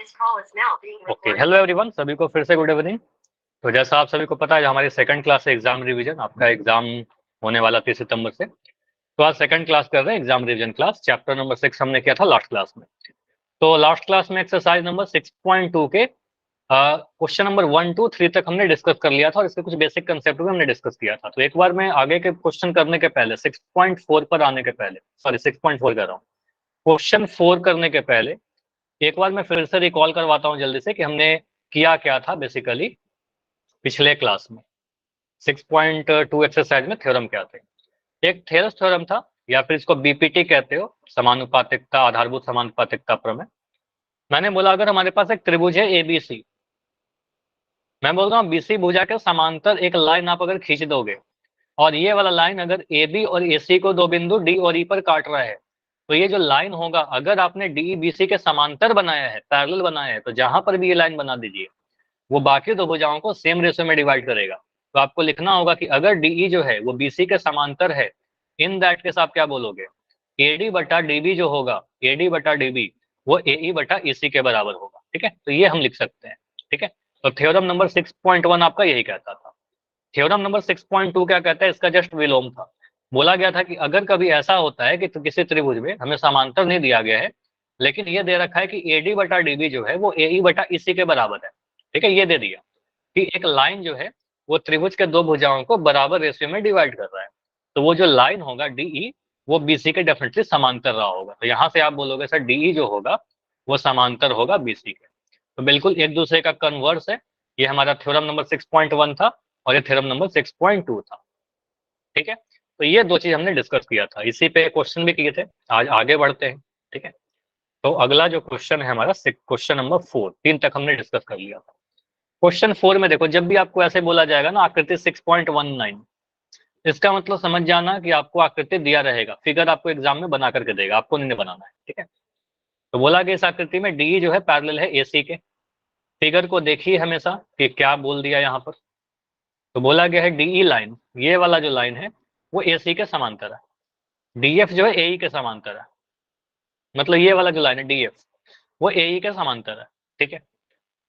Okay, hello everyone, सभी को फिर से गुड इवनिंग। तो जैसा आप सभी को पता है, हमारी सेकंड क्लास है एग्जाम रिवीजन। आपका एग्जाम होने वाला 30 सितंबर से। तो आज सेकंड क्लास कर रहे हैं, exam revision class. Chapter number 6 हमने किया था लास्ट क्लास में। तो लास्ट क्लास में एक्सरसाइज नंबर 6.2 के क्वेश्चन नंबर 1 to 3 तक हमने डिस्कस कर लिया था, और इसके कुछ बेसिक कंसेप्ट भी हमने डिस्कस किया था। तो एक बार मैं आगे के क्वेश्चन करने के पहले 6.4 पर आने के पहले, सॉरी 6.4 कर रहा हूँ, क्वेश्चन 4 करने के पहले एक बार मैं फिर से रिकॉल करवाता हूं जल्दी से कि हमने किया क्या था बेसिकली पिछले क्लास में। 6.2 एक्सरसाइज में थ्योरम क्या थे। एक थेरस थ्योरम था, या फिर इसको बीपीटी कहते हो, समानुपातिकता आधारभूत समानुपातिकता प्रमेय। मैंने बोला अगर हमारे पास एक त्रिभुज है एबीसी, मैं बोल रहा हूँ बीसी भुजा के समांतर एक लाइन आप अगर खींच दोगे, और ये वाला लाइन अगर ए बी और ए सी को दो बिंदु डी और ई पर काट रहा है, तो ये जो लाइन होगा, अगर आपने डी बी सी के समांतर बनाया है, पैरेलल बनाया है, तो जहां पर भी ये लाइन बना दीजिए, वो बाकी दो भुजाओं को सेम रेशियो में डिवाइड करेगा। तो आपको लिखना होगा कि अगर डीई जो है वो बीसी के समांतर है, इन दैट केस आप क्या बोलोगे, एडी बटा डीबी जो होगा, एडी बटा डीबी वो एई बटा ईसी के बराबर होगा। ठीक है, तो ये हम लिख सकते हैं। ठीक है, तो थ्योरम नंबर 6.1 आपका यही कहता था। थ्योरम नंबर 6.2 क्या कहता है, इसका जस्ट विलोम था। बोला गया था कि अगर कभी ऐसा होता है कि तो किसी त्रिभुज में हमें समांतर नहीं दिया गया है, लेकिन ये दे रखा है कि एडी बटा डीबी जो है वो एई बटा ईसी के बराबर है। ठीक है, ये दे दिया कि एक लाइन जो है वो त्रिभुज के दो भुजाओं को बराबर रेशियो में डिवाइड कर रहा है, तो वो जो लाइन होगा डीई वो बीसी के डेफिनेटली समांतर रहा होगा। तो यहाँ से आप बोलोगे सर डीई जो होगा वो समांतर होगा बीसी के। तो बिल्कुल एक दूसरे का कन्वर्स है। ये हमारा थ्योरम नंबर 6.1 था, और ये थ्योरम नंबर 6.2 था। ठीक है, तो ये दो चीज हमने डिस्कस किया था, इसी पे क्वेश्चन भी किए थे। आज आगे बढ़ते हैं। ठीक है, तो अगला जो क्वेश्चन है हमारा क्वेश्चन नंबर 4, 3 तक हमने डिस्कस कर लिया था। क्वेश्चन 4 में देखो, जब भी आपको ऐसे बोला जाएगा ना आकृति 6.19, इसका मतलब समझ जाना कि आपको आकृति दिया रहेगा, फिगर आपको एग्जाम में बना करके देगा, आपको नहीं बनाना है। ठीक है, तो बोला गया इस आकृति में डी जो है पैरेलल है एसी के। फिगर को देखिए हमेशा कि क्या बोल दिया यहाँ पर। तो बोला गया है डीई लाइन, ये वाला जो लाइन है वो एसी के समांतर है, डीएफ जो है एई के समांतर है। मतलब ये वाला जो लाइन है डीएफ वो एई के समांतर है। ठीक है,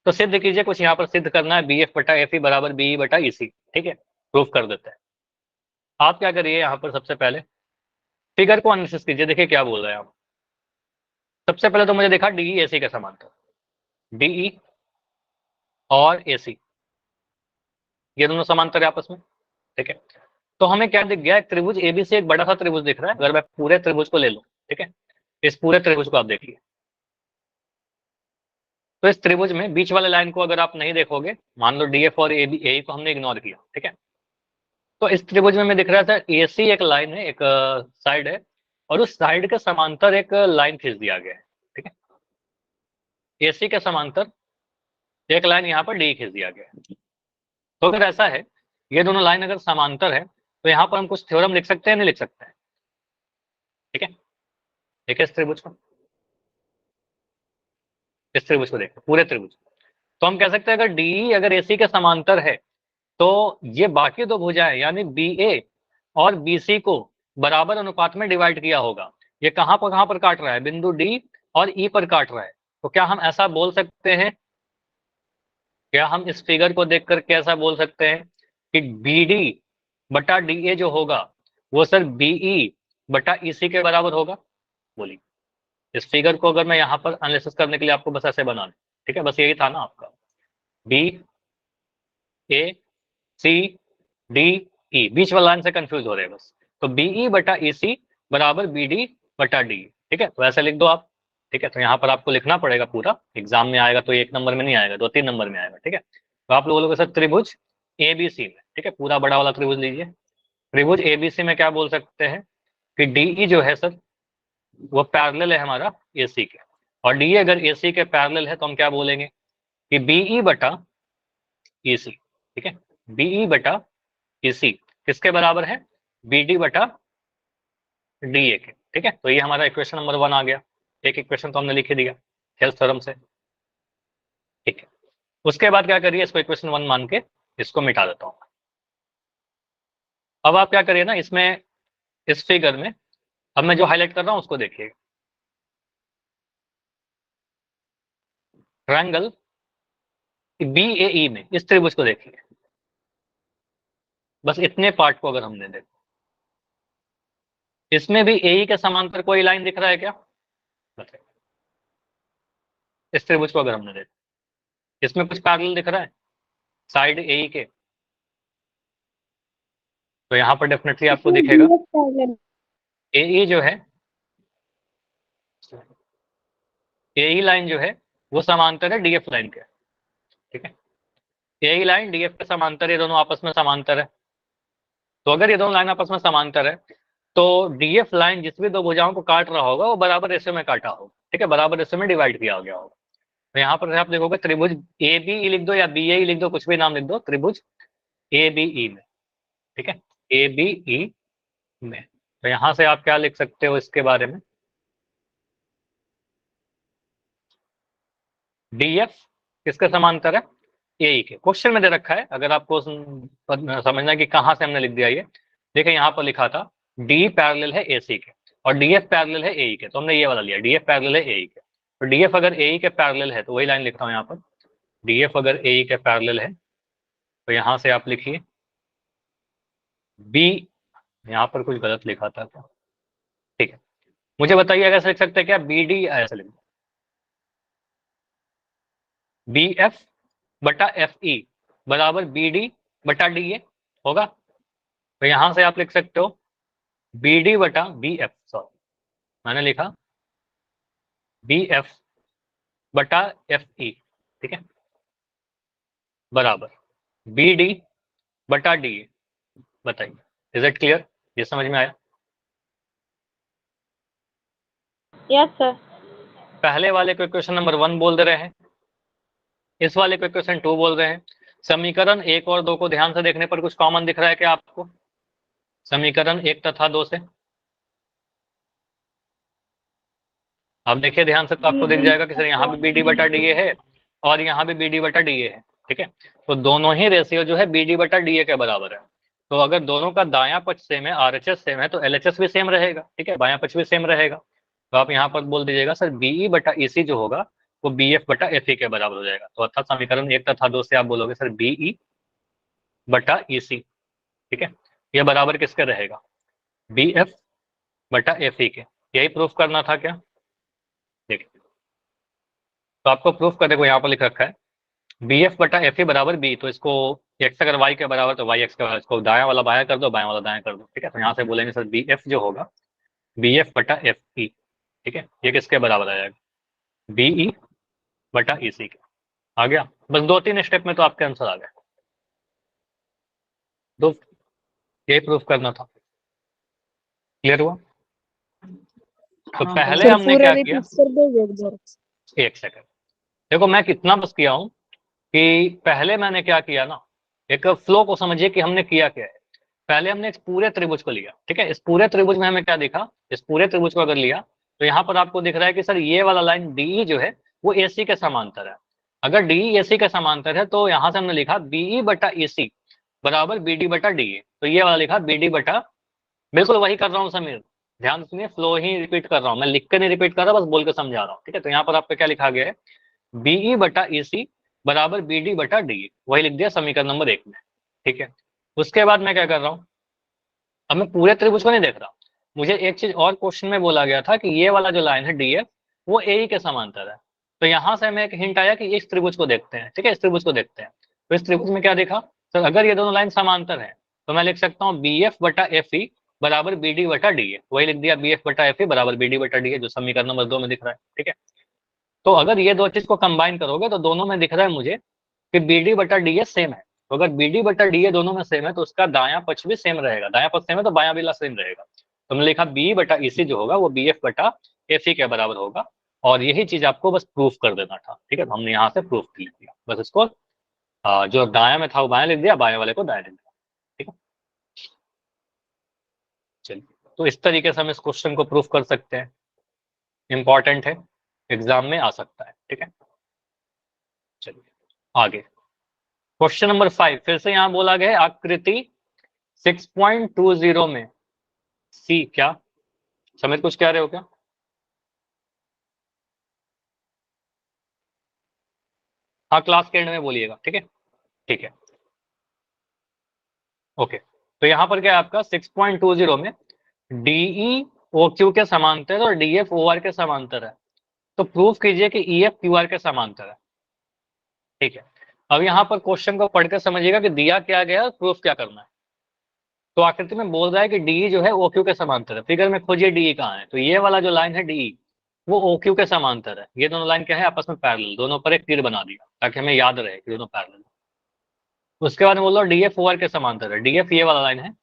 तो सिद्ध कीजिए, कुछ यहाँ पर सिद्ध करना है, बी एफ बटा एफ ई बराबर बीई बटा ईसी। ठीक है, प्रूफ कर देते हैं। आप क्या करिए, यहाँ पर सबसे पहले फिगर को एनालिसिस कीजिए, देखिए क्या बोल रहे हैं आप। सबसे पहले तो मुझे देखा डीई एसी के समांतर, डीई और एसी ये दोनों समांतर है आपस में। ठीक है, तो हमें क्या दिख गया, एक त्रिभुज एबीसी एक बड़ा सा त्रिभुज दिख रहा है। अगर मैं पूरे त्रिभुज को ले लूं, ठीक है, इस पूरे त्रिभुज को आप देखिए, तो इस त्रिभुज में बीच वाले लाइन को अगर आप नहीं देखोगे, मान लो डीएफ और ए को हमने इग्नोर किया, ठीक है, तो इस त्रिभुज में दिख रहा था एसी एक लाइन है, एक साइड है, और उस साइड के समांतर एक लाइन खींच दिया गया है। ठीक है, एसी के समांतर एक लाइन यहाँ पर डी खींच दिया गया है। तो अगर ऐसा है, ये दोनों लाइन अगर समांतर है, तो यहाँ पर हम कुछ थ्योरम लिख सकते हैं, नहीं लिख सकते हैं। ठीक है, देखिए इस त्रिभुज को देखो, पूरे त्रिभुज, तो हम कह सकते हैं अगर डी अगर एसी के समांतर है, तो ये बाकी दो भुजाएं यानी बी ए और बी सी को बराबर अनुपात में डिवाइड किया होगा। ये कहां पर काट रहा है, बिंदु डी और ई पर काट रहा है। तो क्या हम ऐसा बोल सकते हैं, क्या हम इस फिगर को देखकर कैसा बोल सकते हैं कि बी डी बटा डी ए जो होगा वो सर बीई बटा ईसी के बराबर होगा। बोलिए, इस फिगर को अगर मैं यहाँ पर एनालिसिस करने के लिए आपको बस ऐसे बनाना, ठीक है, बस यही था ना आपका, बी ए सी डी ई, बीच वाला लाइन से कंफ्यूज हो रहे हैं बस। तो बीई बटा ई सी बराबर बी डी बटा डी। ठीक है, तो ऐसे लिख दो आप। ठीक है, तो यहाँ पर आपको लिखना पड़ेगा पूरा, एग्जाम में आएगा तो 1 नंबर में नहीं आएगा, 2-3 नंबर में आएगा। ठीक है, तो आप लोग बोलोगे सर त्रिभुज एबीसी में, ठीक है, पूरा बड़ा वाला त्रिभुज लीजिए। त्रिभुज एबीसी में क्या बोल सकते हैं कि डीई जो है सर वो पैरेलल है हमारा एसी के, और डी अगर एसी के पैरेलल है तो हम क्या बोलेंगे कि बीई बटा ईसी। ठीक है, बीई बटा ईसी किसके बराबर है, बीडी बटा डीए के। ठीक है, तो ये हमारा इक्वेशन नंबर 1 आ गया। एक इक्वेशन तो हमने लिख ही दिया हेल्थ थ्योरम से। ठीक है, उसके बाद क्या करिए, इसको इक्वेशन 1 मान के इसको मिटा देता हूं। अब आप क्या करिए ना, इसमें इस फिगर में अब मैं जो हाईलाइट कर रहा हूं उसको देखिए। ट्रायंगल BAE में इस त्रिभुज को देखिए, बस इतने पार्ट को अगर हमने देखा, इसमें भी AE के समांतर कोई लाइन दिख रहा है क्या? बताइए। इस त्रिभुज को अगर हमने देखा, इसमें कुछ पैरेलल दिख रहा है साइड AE के? तो यहाँ पर डेफिनेटली आपको दिखेगा AE जो है, AE लाइन जो है वो समांतर है DF लाइन के, ठीक है। AE लाइन DF के समांतर, ये दोनों आपस में समांतर है। तो अगर ये दोनों लाइन आपस में समांतर है तो DF लाइन जिस भी दो भुजाओं को काट रहा होगा वो बराबर हिस्से में काटा होगा, ठीक है, बराबर हिस्से में डिवाइड किया गया होगा। तो यहाँ पर आप देखोगे त्रिभुज ABE लिख दो या BAE लिख दो, कुछ भी नाम लिख दो, त्रिभुज ABE में, ठीक है, ABE में। तो यहाँ से आप क्या लिख सकते हो इसके बारे में, DF किसके समांतर है? AE के। क्वेश्चन में दे रखा है, अगर आपको समझना है कि कहाँ से हमने लिख दिया ये, देखिए यहाँ पर लिखा था D पैरेलल है AC के और DF पैरेलल है AE के, तो हमने ये वाला लिया, DF पैरेलल है AE के। तो DF अगर AE के पैरेलल है तो वही लाइन लिख रहा हूँ यहाँ पर, DF अगर AE के पैरेलल है तो यहाँ से आप लिखिए B, यहाँ पर कुछ गलत लिखा था क्या? ठीक है, मुझे बताइए अगर ऐसे लिख सकते हैं क्या, BD ऐसे लिख दो, BF बटा FE बराबर BD बटा DA होगा। तो यहाँ से आप लिख सकते हो BD बटा BF, सॉरी मैंने लिखा BF बटा FE, ठीक है, बराबर BD बटा DA। बताइए, इज इट क्लियर? ये समझ में आया? Yes sir. पहले वाले को इक्वेशन नंबर 1 बोल दे रहे हैं, इस वाले को इक्वेशन 2 बोल रहे हैं। समीकरण 1 और 2 को ध्यान से देखने पर कुछ कॉमन दिख रहा है क्या आपको? समीकरण 1 तथा 2 से आप देखिए ध्यान से, तो आपको दिख जाएगा कि सर यहाँ भी BD बटा DA है और यहाँ भी BD बटा DA है, ठीक है। तो दोनों ही रेशियो जो है BD बटा DA के बराबर है। तो अगर दोनों का दायां पक्ष सेम है, RHS सेम है, तो LHS भी सेम रहेगा, ठीक है, बायां पक्ष भी सेम रहेगा। तो आप यहाँ पर बोल दीजिएगा सर BE बटा EC जो होगा वो BF बटा FE के बराबर हो जाएगा। तो अर्थात समीकरण 1 तथा 2 से आप बोलोगे सर BE बटा EC, ठीक है, ये बराबर किसके रहेगा? BF बटा FE के। यही प्रूफ करना था क्या? देखिए, तो आपको प्रूफ करने को यहाँ पर लिख रखा है BF बटा FE बराबर B, तो इसको x अगर y के बराबर तो y x के बराबर, इसको दायां वाला बायां कर दो, बायां वाला दायां कर दो, ठीक है। तो यहाँ से बोलेंगे सर BF जो होगा BF बटा FE, ठीक है, ये किसके बराबर आ जाएगा? BE बटा EC के। आ गया? बस 2-3 स्टेप में तो आपके आंसर आ गए। तो यही प्रूफ करना था। क्लियर हुआ? तो पहले हमने क्या किया, एक सेकंड, देखो मैं कितना बस किया हूं कि पहले मैंने क्या किया ना, एक फ्लो को समझिए कि हमने किया क्या है। पहले हमने इस पूरे त्रिभुज को लिया, ठीक है, इस पूरे त्रिभुज में हमें क्या दिखा, इस पूरे त्रिभुज को अगर लिया तो यहाँ पर आपको दिख रहा है कि सर ये वाला लाइन DE जो है वो AC के समांतर है। अगर DE AC के समांतर है तो यहाँ से हमने लिखा BE बटा EC बराबर BD बटा DA। तो ये वाला लिखा BD बटा, बिल्कुल वही कर रहा हूँ समीर, ध्यान सुनिए, फ्लो ही रिपीट कर रहा हूँ मैं, लिख के नहीं रिपीट कर रहा, बस बोल के समझा रहा हूँ, ठीक है। तो यहाँ पर आपका क्या लिखा गया है, BE बटा EC बराबर BD बटा DA, वही लिख दिया समीकरण नंबर 1 में, ठीक है। उसके बाद मैं क्या कर रहा हूँ, अब मैं पूरे त्रिभुज को नहीं देख रहा, मुझे एक चीज और क्वेश्चन में बोला गया था कि ये वाला जो लाइन है DF वो AE के समांतर है। तो यहाँ से हमें एक हिंट आया कि इस त्रिभुज को देखते हैं, ठीक है, इस त्रिभुज को देखते हैं। तो इस त्रिभुज में क्या देखा सर, अगर ये दोनों लाइन समांतर है तो मैं लिख सकता हूँ BF बटा FE बराबर BD बटा DA, वही लिख दिया BF बटा FE बराबर BD बटा DA, जो समीकरण नंबर 2 में दिख रहा है, ठीक है। तो अगर ये दो चीज को कंबाइन करोगे तो दोनों में दिख रहा है मुझे कि BD बटा DA सेम है। तो अगर BD बटा DA दोनों में सेम है तो उसका दायां पक्ष भी सेम रहेगा, दायां पक्ष सेम है तो बायां भी सेम रहेगा। तो हमने लिखा BE बटा EC जो होगा वो BF बटा FE के बराबर होगा, और यही चीज आपको बस प्रूफ कर देना था, ठीक है। तो हमने यहाँ से प्रूफ लिख दिया, बस इसको जो दायां में था वो बायां लिख दिया, बाएं वाले को दाएं लिख दिया, ठीक है। चलिए, तो इस तरीके से हम इस क्वेश्चन को प्रूफ कर सकते हैं, इंपॉर्टेंट है, एग्जाम में आ सकता है, ठीक है। चलिए आगे, क्वेश्चन नंबर 5 फिर से यहाँ बोला गया है आकृति 6.20 में सी, क्या समित कुछ कह रहे हो क्या? हाँ क्लास के एंड में बोलिएगा, ठीक है, ठीक है, ओके। तो यहाँ पर क्या है आपका 6.20 में डीई ओ क्यू के समांतर और डीएफ ओ आर के समांतर है, तो प्रूफ कीजिए कि ई एफ क्यू आर के समांतर है, ठीक है। अब यहाँ पर क्वेश्चन को पढ़कर समझिएगा कि दिया क्या गया और प्रूफ क्या करना है। तो आकृति में बोल रहा है कि डीई जो है ओ क्यू के समांतर है, फिगर में खोजिए डीई कहाँ है, तो ये वाला जो लाइन है डीई वो ओ क्यू के समांतर है, ये दोनों लाइन क्या है आपस में पैरेलल, दोनों पर एक तीर बना दिया ताकि हमें याद रहे कि दोनों पैरेलल। उसके बाद में बोल रहा हूँ डीएफ ओ आर के समांतर है, डीएफ ये वाला लाइन है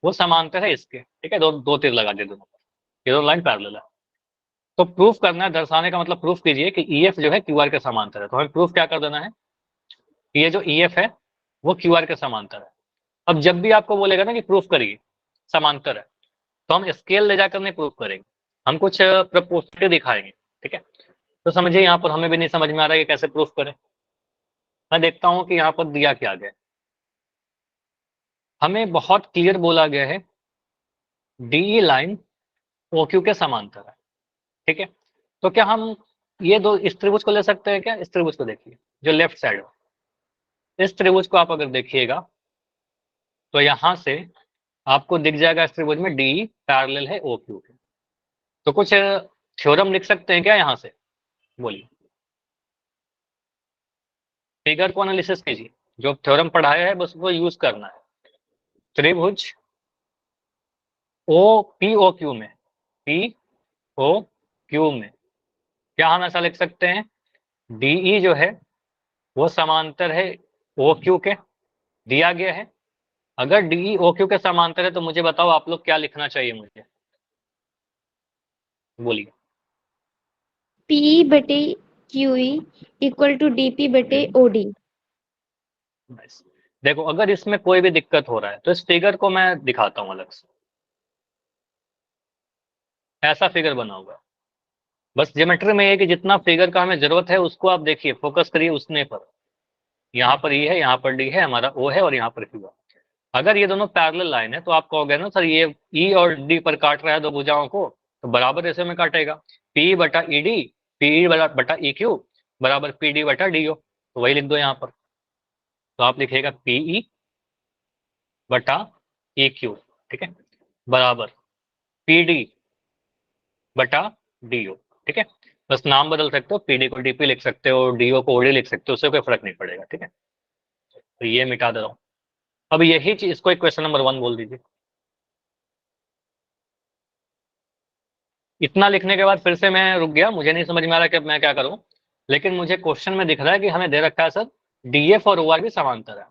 वो समांतर है इसके, ठीक है, दो दो तीर लगा दिए दोनों पर, ये दोनों लाइन पैरेलल है। तो प्रूफ करना है, दर्शाने का मतलब प्रूफ कीजिए कि ईएफ जो है क्यूआर के समांतर है, तो हमें प्रूफ क्या कर देना है कि ये जो ईएफ है वो क्यूआर के समांतर है। अब जब भी आपको बोलेगा ना कि प्रूफ करिए समांतर है, तो हम स्केल ले जाकर नहीं प्रूफ करेंगे, हम कुछ प्रपोजिटिव दिखाएंगे, ठीक है। तो समझिए यहाँ पर हमें भी नहीं समझ में आ रहा है कि कैसे प्रूफ करें। मैं देखता हूँ कि यहाँ पर दिया क्या गया, हमें बहुत क्लियर बोला गया है डीई लाइन ओ क्यू के समांतर है, ठीक है। तो क्या हम ये दो इस त्रिभुज को ले सकते हैं क्या, इस त्रिभुज को देखिए जो लेफ्ट साइड है, इस त्रिभुज को आप अगर देखिएगा तो यहां से आपको दिख जाएगा इस त्रिभुज में डी पैरेलल है ओ क्यू के। तो कुछ थ्योरम लिख सकते हैं क्या यहाँ से, बोलिए। फिगर को एनालिसिस कीजिए, जो थ्योरम पढ़ाया है बस वो यूज करना है। त्रिभुज ओ पी ओ क्यू में, पी ओ क्यू में क्या हम ऐसा लिख सकते हैं, डीई जो है वो समांतर है ओ क्यू के, दिया गया है। अगर डीई ओ क्यू के समांतर है तो मुझे बताओ आप लोग क्या लिखना चाहिए मुझे, बोलिए। पी बटे क्यूई इक्वल टू डीपी बटे ओडी। Nice. देखो अगर इसमें कोई भी दिक्कत हो रहा है तो इस फिगर को मैं दिखाता हूँ अलग से, ऐसा फिगर बना हुआ है। बस ज्योमेट्री में ये कि जितना फिगर का हमें जरूरत है उसको आप देखिए, फोकस करिए उसने पर। यहाँ पर ई है, यहाँ पर डी है, हमारा ओ है और यहाँ पर क्यू है। अगर ये दोनों पैरेलल लाइन है तो आप कहोगे ना सर ये ई और डी पर काट रहा है दो भुजाओं को, तो बराबर ऐसे में काटेगा, पी बटा ई डी, पी बटा ई क्यू बराबर पी डी बटा डी ओ, तो वही लिख दो यहाँ पर। तो आप लिखिएगा पीई बटा ई क्यू, ठीक है, बराबर पी डी बटा डी ओ, ठीक है। बस नाम बदल सकते हो, पीडी को डीपी लिख सकते हो, डीओ को ओडी लिख सकते हो, उससे कोई फर्क नहीं पड़ेगा, ठीक है। तो ये मिटा दे रहा हूँ। अब यही चीज, इसको एक क्वेश्चन नंबर 1 बोल दीजिए। इतना लिखने के बाद फिर से मैं रुक गया, मुझे नहीं समझ में आ रहा कि अब मैं क्या करूं, लेकिन मुझे क्वेश्चन में दिख रहा है कि हमें दे रखा है सर डीएफ और ओआर भी समांतर है,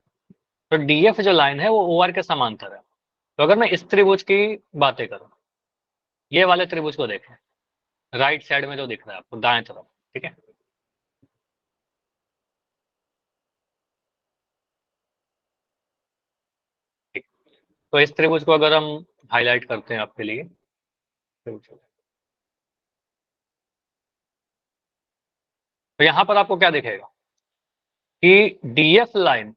तो डीएफ जो लाइन है वो ओआर के समांतर है। तो अगर मैं इस त्रिभुज की बातें करूं, ये वाले त्रिभुज को देखें, राइट साइड में जो दिख रहा है आपको दाएं तरफ, ठीक है, ठीक। तो इस त्रिभुज को अगर हम हाईलाइट करते हैं आपके लिए, तो यहां पर आपको क्या दिखेगा कि डीएफ लाइन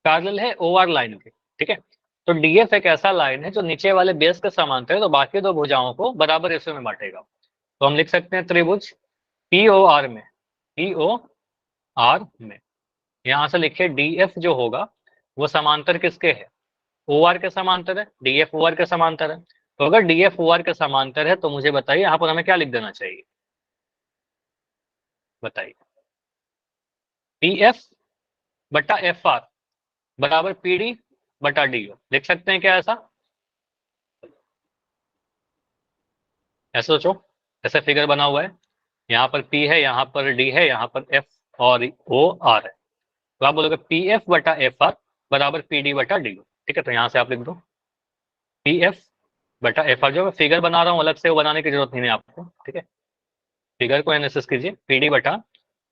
पैरेलल है ओआर लाइन के, ठीक है। तो डीएफ एक ऐसा लाइन है जो नीचे वाले बेस के समांतर है, तो बाकी दो भुजाओं को बराबर हिस्सों में बांटेगा। तो हम लिख सकते हैं त्रिभुज पी ओ आर में, पी ओ आर में यहां से लिखिए डीएफ जो होगा वो समांतर किसके है, ओ आर के समांतर है, डीएफ ओ आर के समांतर है। तो अगर डीएफ ओ आर के समांतर है तो मुझे बताइए यहाँ पर हमें क्या लिख देना चाहिए, बताइए। पी एफ बटा एफ आर बराबर पी डी बटा डी ओ, लिख सकते हैं क्या ऐसा, ऐसे सोचो, ऐसे फिगर बना हुआ है, यहाँ पर पी है, यहाँ पर डी है, यहाँ पर एफ और ओ आर है, तो आप बोलोगे पी एफ बटा एफ आर बराबर पी डी बटा डी ओ, ठीक है। तो यहाँ से आप लिख दो पी एफ बटा एफ आर, जो मैं फिगर बना रहा हूँ अलग से वो बनाने की जरूरत नहीं है आपको, ठीक है। फिगर को एनालिसिस कीजिए, पी डी बटा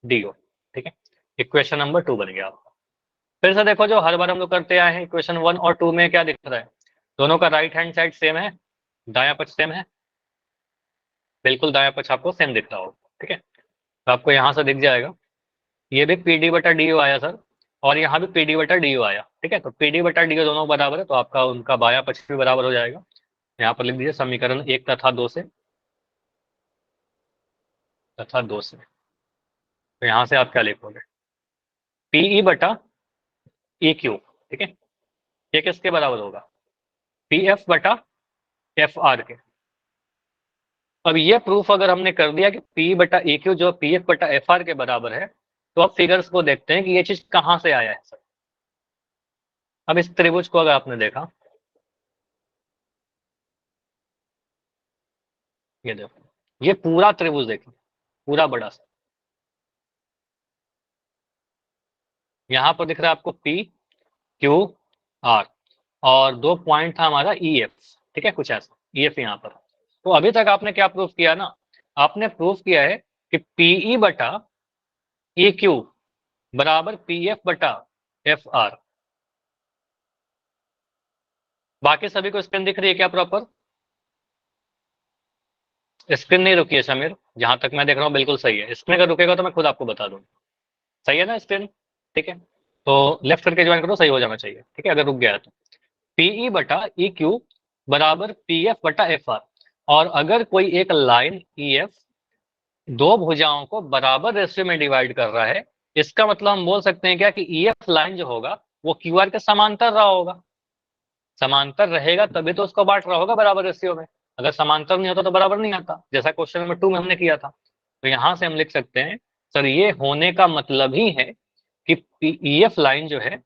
डी ओ, ठीक है। इक्वेशन नंबर 2 बन गया आपका। फिर से देखो जो हर बार हम लोग करते आए हैं, इक्वेशन 1 और 2 में क्या दिख रहा है, दोनों का राइट हैंड साइड सेम है, दाया पक्ष सेम है, बिल्कुल दाया पक्ष आपको सेम दिख रहा होगा, ठीक है। तो आपको यहाँ से दिख जाएगा ये भी पी डी बटा डी ओ आया सर, और यहाँ भी पी डी बटा डी ओ आया, ठीक है। तो पी डी बटा डी ओ दोनों बराबर है, तो आपका उनका बाया पक्ष भी बराबर हो जाएगा। यहाँ पर लिख दीजिए समीकरण 1 तथा 2 से, तथा 2 से। तो यहाँ से आप क्या लिखोगे, पीई बटा ई क्यू, ठीक है, ये किसके बराबर होगा, पी एफ बटा एफ आर के। अब ये प्रूफ अगर हमने कर दिया कि पी बटा ई क्यू जो पी एफ बटा एफ आर के बराबर है, तो अब फिगर्स को देखते हैं कि ये चीज कहां से आया है सर। अब इस त्रिभुज को अगर आपने देखा, ये देखो, ये पूरा त्रिभुज देखिए, पूरा बड़ा सा, यहाँ पर दिख रहा है आपको पी क्यू आर, और 2 पॉइंट था हमारा ई एफ, ठीक है, कुछ ऐसा ई एफ यहाँ पर। तो अभी तक आपने क्या प्रूफ किया ना, आपने प्रूफ किया है कि पीई बटा ई क्यू बराबर पी एफ बटा एफ आर। बाकी सभी को स्क्रीन दिख रही है क्या प्रॉपर? स्क्रीन नहीं रुकी है समीर, जहां तक मैं देख रहा हूँ बिल्कुल सही है। स्क्रीन अगर रुकेगा तो मैं खुद आपको बता दूंगा। सही है ना स्क्रीन? ठीक है, तो लेफ्ट करके ज्वाइन करो, सही हो जाना चाहिए, ठीक है, अगर रुक गया है तो। पीई बटा ई क्यू बराबर पी एफ बटा एफ आर, और अगर कोई एक लाइन ई एफ दो भुजाओं को बराबर रेशियो में डिवाइड कर रहा है, इसका मतलब हम बोल सकते हैं क्या कि ई एफ लाइन जो होगा वो क्यू आर के समांतर रहा होगा। समांतर रहेगा तभी तो उसको बांट रहा होगा बराबर रेशियो में, अगर समांतर नहीं होता तो बराबर नहीं आता, जैसा क्वेश्चन नंबर 2 में हमने किया था। तो यहां से हम लिख सकते हैं सर ये होने का मतलब ही है कि ईएफ लाइन जो है,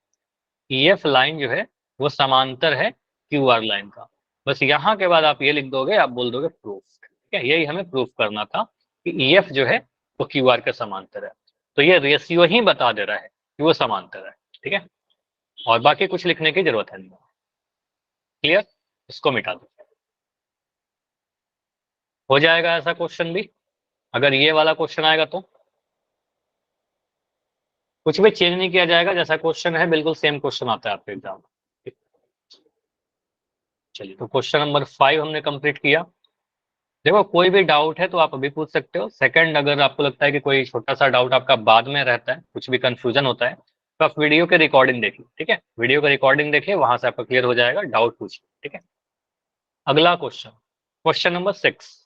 ईएफ लाइन जो है वो समांतर है क्यू आर लाइन का। बस यहाँ के बाद आप ये लिख दोगे, आप बोल दोगे प्रूफ, ठीक है, यही हमें प्रूफ करना था कि ईएफ जो है वो क्यू आर के समांतर है। तो ये रेशियो ही बता दे रहा है कि वो समांतर है, ठीक है, और बाकी कुछ लिखने की जरूरत है नहीं। क्लियर? इसको मिटा दो, हो जाएगा ऐसा क्वेश्चन भी। अगर ये वाला क्वेश्चन आएगा तो कुछ भी चेंज नहीं किया जाएगा, जैसा क्वेश्चन है बिल्कुल सेम क्वेश्चन आता है आपके एग्जाम में। चलिए, तो क्वेश्चन नंबर 5 हमने कंप्लीट किया। देखो कोई भी डाउट है तो आप अभी पूछ सकते हो। सेकंड, अगर आपको लगता है कि कोई छोटा सा डाउट आपका बाद में रहता है, कुछ भी कंफ्यूजन होता है, तो आप वीडियो के रिकॉर्डिंग देखिए, ठीक है, वीडियो का रिकॉर्डिंग देखिए, वहां से आपका क्लियर हो जाएगा, डाउट पूछिए, ठीक है। अगला question, question number 6।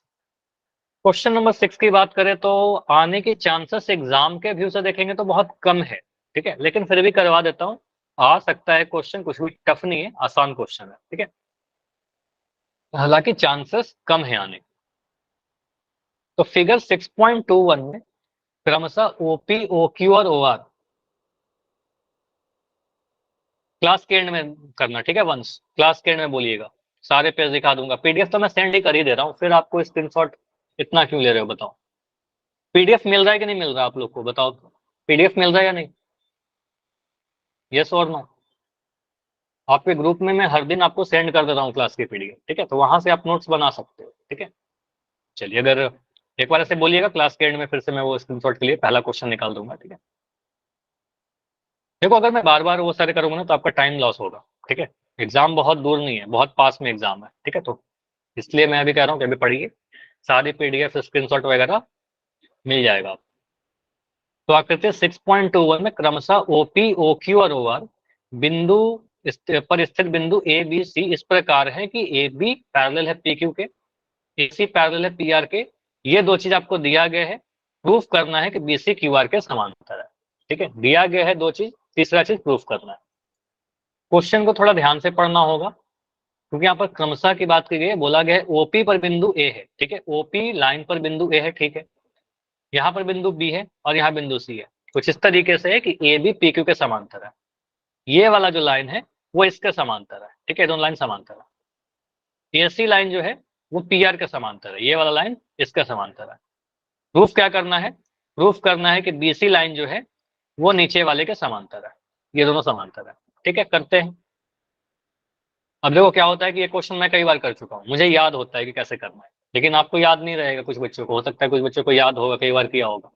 Question number 6 की बात करें तो आने के चांसेस एग्जाम के व्यू से देखेंगे तो बहुत कम है, ठीक है, लेकिन फिर भी करवा देता हूँ, आ सकता है क्वेश्चन, कुछ भी टफ नहीं है, आसान क्वेश्चन है, ठीक है, हालांकि चांसेस कम है आने के। तो फिगर 6.21 में क्रमशः ओपी ओक्यू और ओ आर क्लास के एंड में करना, ठीक है, वंस क्लास के एंड में बोलिएगा, सारे पेज दिखा दूंगा। पीडीएफ तो मैं सेंड ही कर ही दे रहा हूँ, फिर आपको स्क्रीनशॉट इतना क्यों ले रहे हो बताओ? पीडीएफ मिल रहा है कि नहीं मिल रहा आप लोग को, बताओ तो, पीडीएफ मिल रहा है या नहीं? यस और नो? आपके ग्रुप में मैं हर दिन आपको सेंड कर देता हूँ क्लास की पीडीएफ, ठीक है, तो वहां से आप नोट्स बना सकते हो, ठीक है। चलिए, अगर एक बार ऐसे बोलिएगा क्लास के एंड में, फिर से मैं वो स्क्रीनशॉट के लिए पहला क्वेश्चन निकाल दूंगा, ठीक है। देखो अगर मैं बार बार वो सारे करूंगा ना तो आपका टाइम लॉस होगा, ठीक है, एग्जाम बहुत दूर नहीं है, बहुत पास में एग्जाम है, ठीक है, तो इसलिए मैं अभी कह रहा हूँ कि अभी पढ़िए, सारी पीडीएफ स्क्रीनशॉट वगैरह मिल जाएगा। तो आकृति 6.21 में क्रमशः ओपी ओक्यू और ओआर बिंदु पर स्थित बिंदु ए बी सी इस प्रकार है कि ए बी पैरेलल है पी क्यू के, ए सी पैरेलल है पी आर के। ये दो चीज आपको दिया गया है, प्रूफ करना है कि बी सी क्यू आर के समांतर है, ठीक है, दिया गया है दो चीज, तीसरा चीज प्रूफ करना है। क्वेश्चन को थोड़ा ध्यान से पढ़ना होगा, क्योंकि यहाँ पर क्रमशः की बात की गई है, बोला गया है ओपी पर बिंदु ए है, ठीक है, ओपी लाइन पर बिंदु ए है, ठीक है, यहाँ पर बिंदु बी है और यहाँ बिंदु सी है। कुछ इस तरीके से है कि ए बी पी क्यू के समांतर है, ये वाला जो लाइन है वो इसके समांतर है, ठीक है, दोनों लाइन समांतर है। ए सी लाइन जो है वो पी आर के समांतर है, ये वाला लाइन इसके समांतर है। प्रूफ क्या करना है? प्रूफ करना है कि बी सी लाइन जो है वो नीचे वाले के समांतर है, ये दोनों समांतर है, ठीक है, करते हैं। अब देखो क्या होता है कि ये क्वेश्चन मैं कई बार कर चुका हूँ, मुझे याद होता है कि कैसे करना है, लेकिन आपको याद नहीं रहेगा, कुछ बच्चों को हो सकता है, कुछ बच्चों को याद होगा, कई बार किया होगा।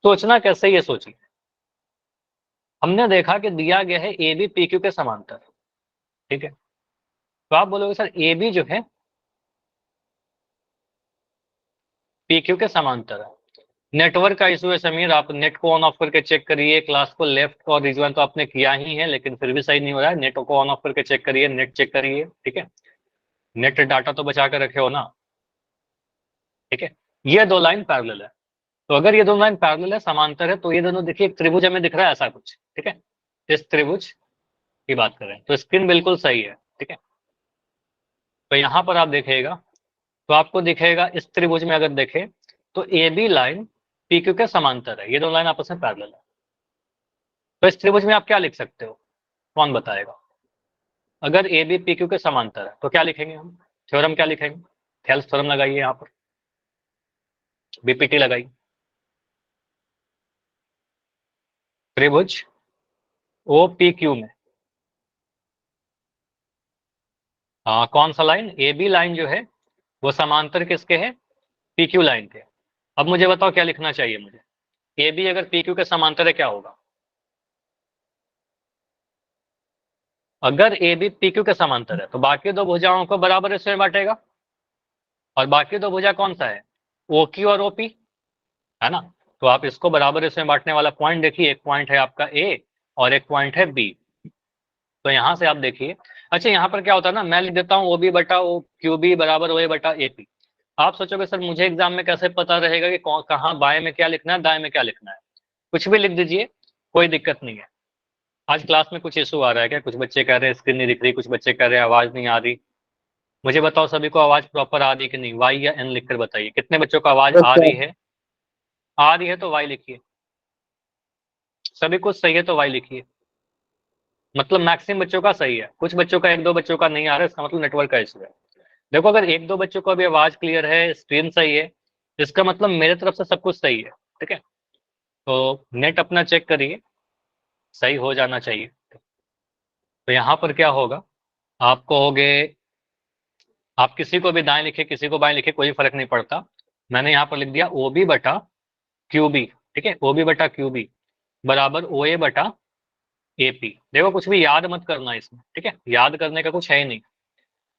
सोचना कैसे, ये सोचिए। हमने देखा कि दिया गया है ए बी पी क्यू के समांतर, ठीक है, तो आप बोलोगे सर ए बी जो है पी क्यू के समांतर है। नेटवर्क का इशू है समीर, आप नेट को ऑन ऑफ करके चेक करिए, क्लास को लेफ्ट और रिजवान तो आपने किया ही है, लेकिन फिर भी सही नहीं हो रहा है, नेट को ऑन ऑफ करके चेक करिए, नेट चेक करिए, ठीक है, नेट डाटा तो बचा कर रखे हो ना, ठीक है। ये दो लाइन पैरेलल है, तो अगर ये दोनों लाइन पैरेलल है, समांतर है, तो ये दोनों देखिए एक त्रिभुज हमें दिख रहा है ऐसा कुछ, ठीक है, इस त्रिभुज की बात कर रहे हैं, तो स्क्रीन बिल्कुल सही है, ठीक है। तो यहाँ पर आप देखिएगा तो आपको दिखेगा इस त्रिभुज में अगर देखें तो A B line P Q के समांतर है, ये दोनों लाइन आपस में पैरेलल है। तो इस त्रिभुज में आप क्या लिख सकते हो, कौन बताएगा? अगर ए बी पी क्यू के समांतर है तो क्या लिखेंगे हम? थ्योरम क्या लिखेंगे? थेल्स थ्योरम लगाइए, यहाँ पर बीपीटी लगाइए। त्रिभुज ओ पी क्यू में कौन सा लाइन, ए बी लाइन जो है वो समांतर किसके है? पी क्यू लाइन के। अब मुझे बताओ क्या लिखना चाहिए मुझे? ए बी अगर पी क्यू के समांतर है क्या होगा? अगर ए बी पी क्यू के समांतर है तो बाकी दो भुजाओं को बराबर हिस्से में बांटेगा, और बाकी दो भुजा कौन सा है? ओ क्यू और ओपी, है ना। तो आप इसको बराबर हिस्से में बांटने वाला पॉइंट देखिए, एक पॉइंट है आपका ए और एक पॉइंट है बी। तो यहाँ से आप देखिए, अच्छा यहाँ पर क्या होता है ना, मैं लिख देता हूँ ओ बी बटा ओ क्यू बी बराबर ओ ए बटा ए पी। आप सोचोगे सर मुझे एग्जाम में कैसे पता रहेगा कि कहाँ बाएं में क्या लिखना है, दाएं में क्या लिखना है? कुछ भी लिख दीजिए, कोई दिक्कत नहीं है। आज क्लास में कुछ इशू आ रहा है क्या? कुछ बच्चे कह रहे हैं स्क्रीन नहीं दिख रही, कुछ बच्चे कह रहे हैं आवाज नहीं आ रही। मुझे बताओ सभी को आवाज प्रॉपर आ रही कि नहीं? वाई या एन लिखकर बताइए, कितने बच्चों को आवाज आ रही है? आ रही है तो वाई लिखिए, सभी कुछ सही है तो वाई लिखिए। मतलब मैक्सिमम बच्चों का सही है, कुछ बच्चों का, एक दो बच्चों का नहीं आ रहा है, इसका मतलब नेटवर्क का इशू है। देखो अगर एक दो बच्चों को भी आवाज क्लियर है, स्क्रीन सही है, इसका मतलब मेरे तरफ से सब कुछ सही है, ठीक है। तो नेट अपना चेक करिए, सही हो जाना चाहिए। तो यहाँ पर क्या होगा, आप कहोगे, आप किसी को भी दाएं लिखे किसी को बाएं लिखे कोई फर्क नहीं पड़ता। मैंने यहाँ पर लिख दिया ओ बी बटा क्यू बी, ठीक है, ओ बी बटा क्यू बी बराबर ओ ए बटा ए पी। देखो कुछ भी याद मत करना इसमें, ठीक है, याद करने का कुछ है ही नहीं,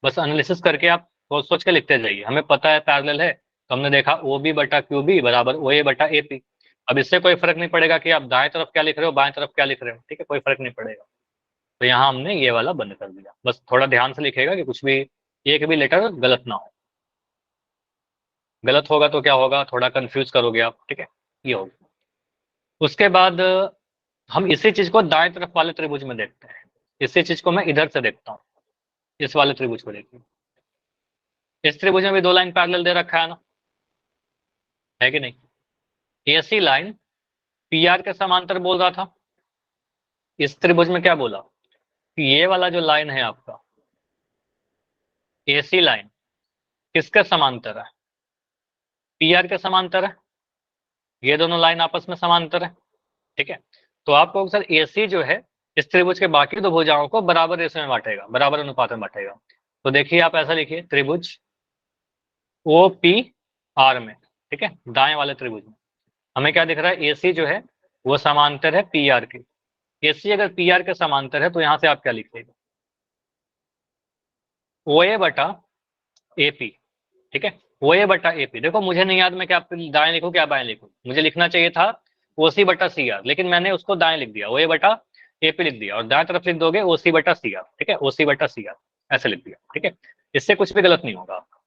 बस एनालिसिस करके आप सोच सोच के लिखते जाइए। हमें पता है पैरेलल है, तो हमने देखा ओ बी बटा क्यू बी बराबर ओ ए बटा ए पी। अब इससे कोई फर्क नहीं पड़ेगा कि आप दाएं तरफ क्या लिख रहे हो बाएं तरफ क्या लिख रहे हो, ठीक है, कोई फर्क नहीं पड़ेगा। तो यहाँ हमने ये वाला बंद कर दिया, बस थोड़ा ध्यान से लिखेगा कि कुछ भी एक भी लेटर गलत ना हो। गलत होगा तो क्या होगा, थोड़ा कंफ्यूज करोगे आप, ठीक है, ये होगा। उसके बाद हम इसी चीज को दाएं तरफ वाले त्रिभुज में देखते हैं, इसी चीज को मैं इधर से देखता हूँ, इस वाले त्रिभुज को देखिए। इस त्रिभुज में भी दो लाइन पैरेलल दे रखा है ना, है कि नहीं? एसी लाइन पी आर के समांतर बोल रहा था, इस त्रिभुज में क्या बोला कि ये वाला जो लाइन है आपका एसी लाइन किसके समांतर है? पी आर के समांतर है, ये दोनों लाइन आपस में समांतर है, ठीक है। तो आपको सर एसी जो है इस त्रिभुज के बाकी दो भुजाओं को बराबर रेशो में बांटेगा, बराबर अनुपात में बांटेगा। तो देखिए आप ऐसा लिखिए, त्रिभुज ओ पी आर में, ठीक है, दाएं वाले त्रिभुज में हमें क्या दिख रहा है, एसी जो है वो समांतर है पी आर के। एसी अगर पी आर के समांतर है तो यहां से आप क्या लिखिएगा, ओ ए बटा ए पी, ठीक है, ओ ए बटा ए पी। देखो मुझे नहीं याद मैं क्या दाएं लिखूं क्या बाएं लिखूं, मुझे लिखना चाहिए था ओ सी बटा सी आर, लेकिन मैंने उसको दाएं लिख दिया, ओ ए बटा ए पी लिख दिया, और दाएं तरफ लिख दोगे ओ सी बटा सी आर, ठीक है, ओ सी बटा सी आर ऐसे लिख दिया, ठीक है। इससे कुछ भी गलत नहीं होगा आपका,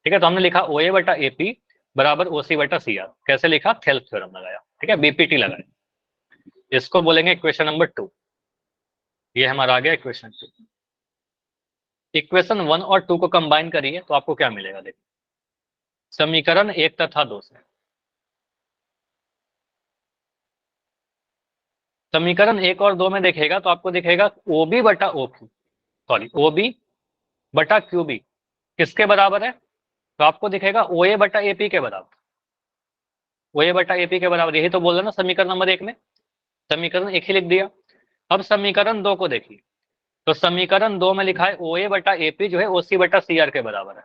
ठीक है। तो हमने लिखा ओ ए बटा ए पी बराबर ओ सी बटा सी आर, कैसे लिखा, थेल्स थ्योरम लगाया, ठीक है, बीपीटी लगाया। इसको बोलेंगे इक्वेशन नंबर 2। ये हमारा आ गया इक्वेशन 2। इक्वेशन 1 और 2 को कंबाइन करिए तो आपको क्या मिलेगा, देखिए समीकरण 1 तथा 2 से। समीकरण 1 और 2 में देखेगा तो आपको दिखेगा ओ बी बटा O Q, sorry O B बटा क्यू बी किसके बराबर है? तो आपको दिखेगा ओ ए बटा ए पी के बराबर, ओ ए बटा ए पी के बराबर, यही तो बोल रहा ना समीकरण नंबर 1 में। समीकरण 1 ही लिख दिया। अब समीकरण 2 को देखिए, तो समीकरण 2 में लिखा है ओ ए बटा ए पी जो है ओ सी बटा सी आर के बराबर है,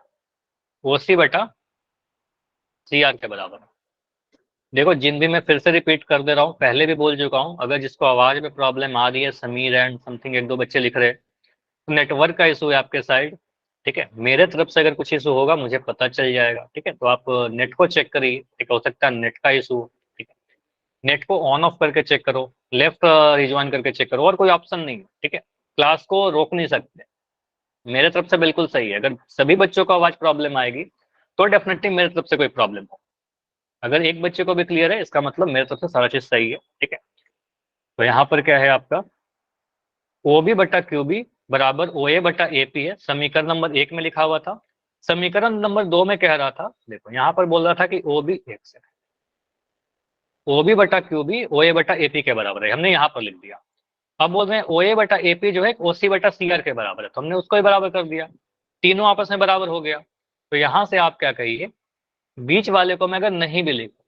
ओ सी बटा सी आर के बराबर है। देखो जिन भी, मैं फिर से रिपीट कर दे रहा हूँ, पहले भी बोल चुका हूँ, अगर जिसको आवाज में प्रॉब्लम आ रही है, समीर एंड समथिंग एक दो बच्चे लिख रहे हैं, तो नेटवर्क का इशू है आपके साइड, ठीक है। मेरे तरफ से अगर कुछ इशू होगा मुझे पता चल जाएगा, ठीक है। तो आप नेट को चेक करिए, ठीक, हो सकता है नेट का इशू, ठीक है। नेट को ऑन ऑफ करके चेक करो, लेफ्ट रिज्वाइन करके चेक करो, और कोई ऑप्शन नहीं है, ठीक है। क्लास को रोक नहीं सकते, मेरे तरफ से बिल्कुल सही है। अगर सभी बच्चों को आवाज प्रॉब्लम आएगी तो डेफिनेटली मेरे तरफ से कोई प्रॉब्लम हो, अगर एक बच्चे को भी क्लियर है इसका मतलब मेरे तरफ से सारा चीज सही है, ठीक है। तो यहाँ पर क्या है आपका ओ बी बटा क्यू बी बराबर ओ ए बटा ए पी है, समीकरण नंबर 1 में लिखा हुआ था। समीकरण नंबर 2 में कह रहा था, देखो यहाँ पर बोल रहा था कि ओ बी एक्स है, ओ बी बटा क्यू बी ओ ए बटा ए पी के बराबर है, हमने यहाँ पर लिख दिया। अब बोल रहे हैं ओ ए बटा ए पी जो है ओ सी बटा सी आर के बराबर है, तो हमने उसको ही बराबर कर दिया, तीनों आपस में बराबर हो गया। तो यहाँ से आप क्या कहिए, बीच वाले को मैं अगर नहीं भी लिखूं,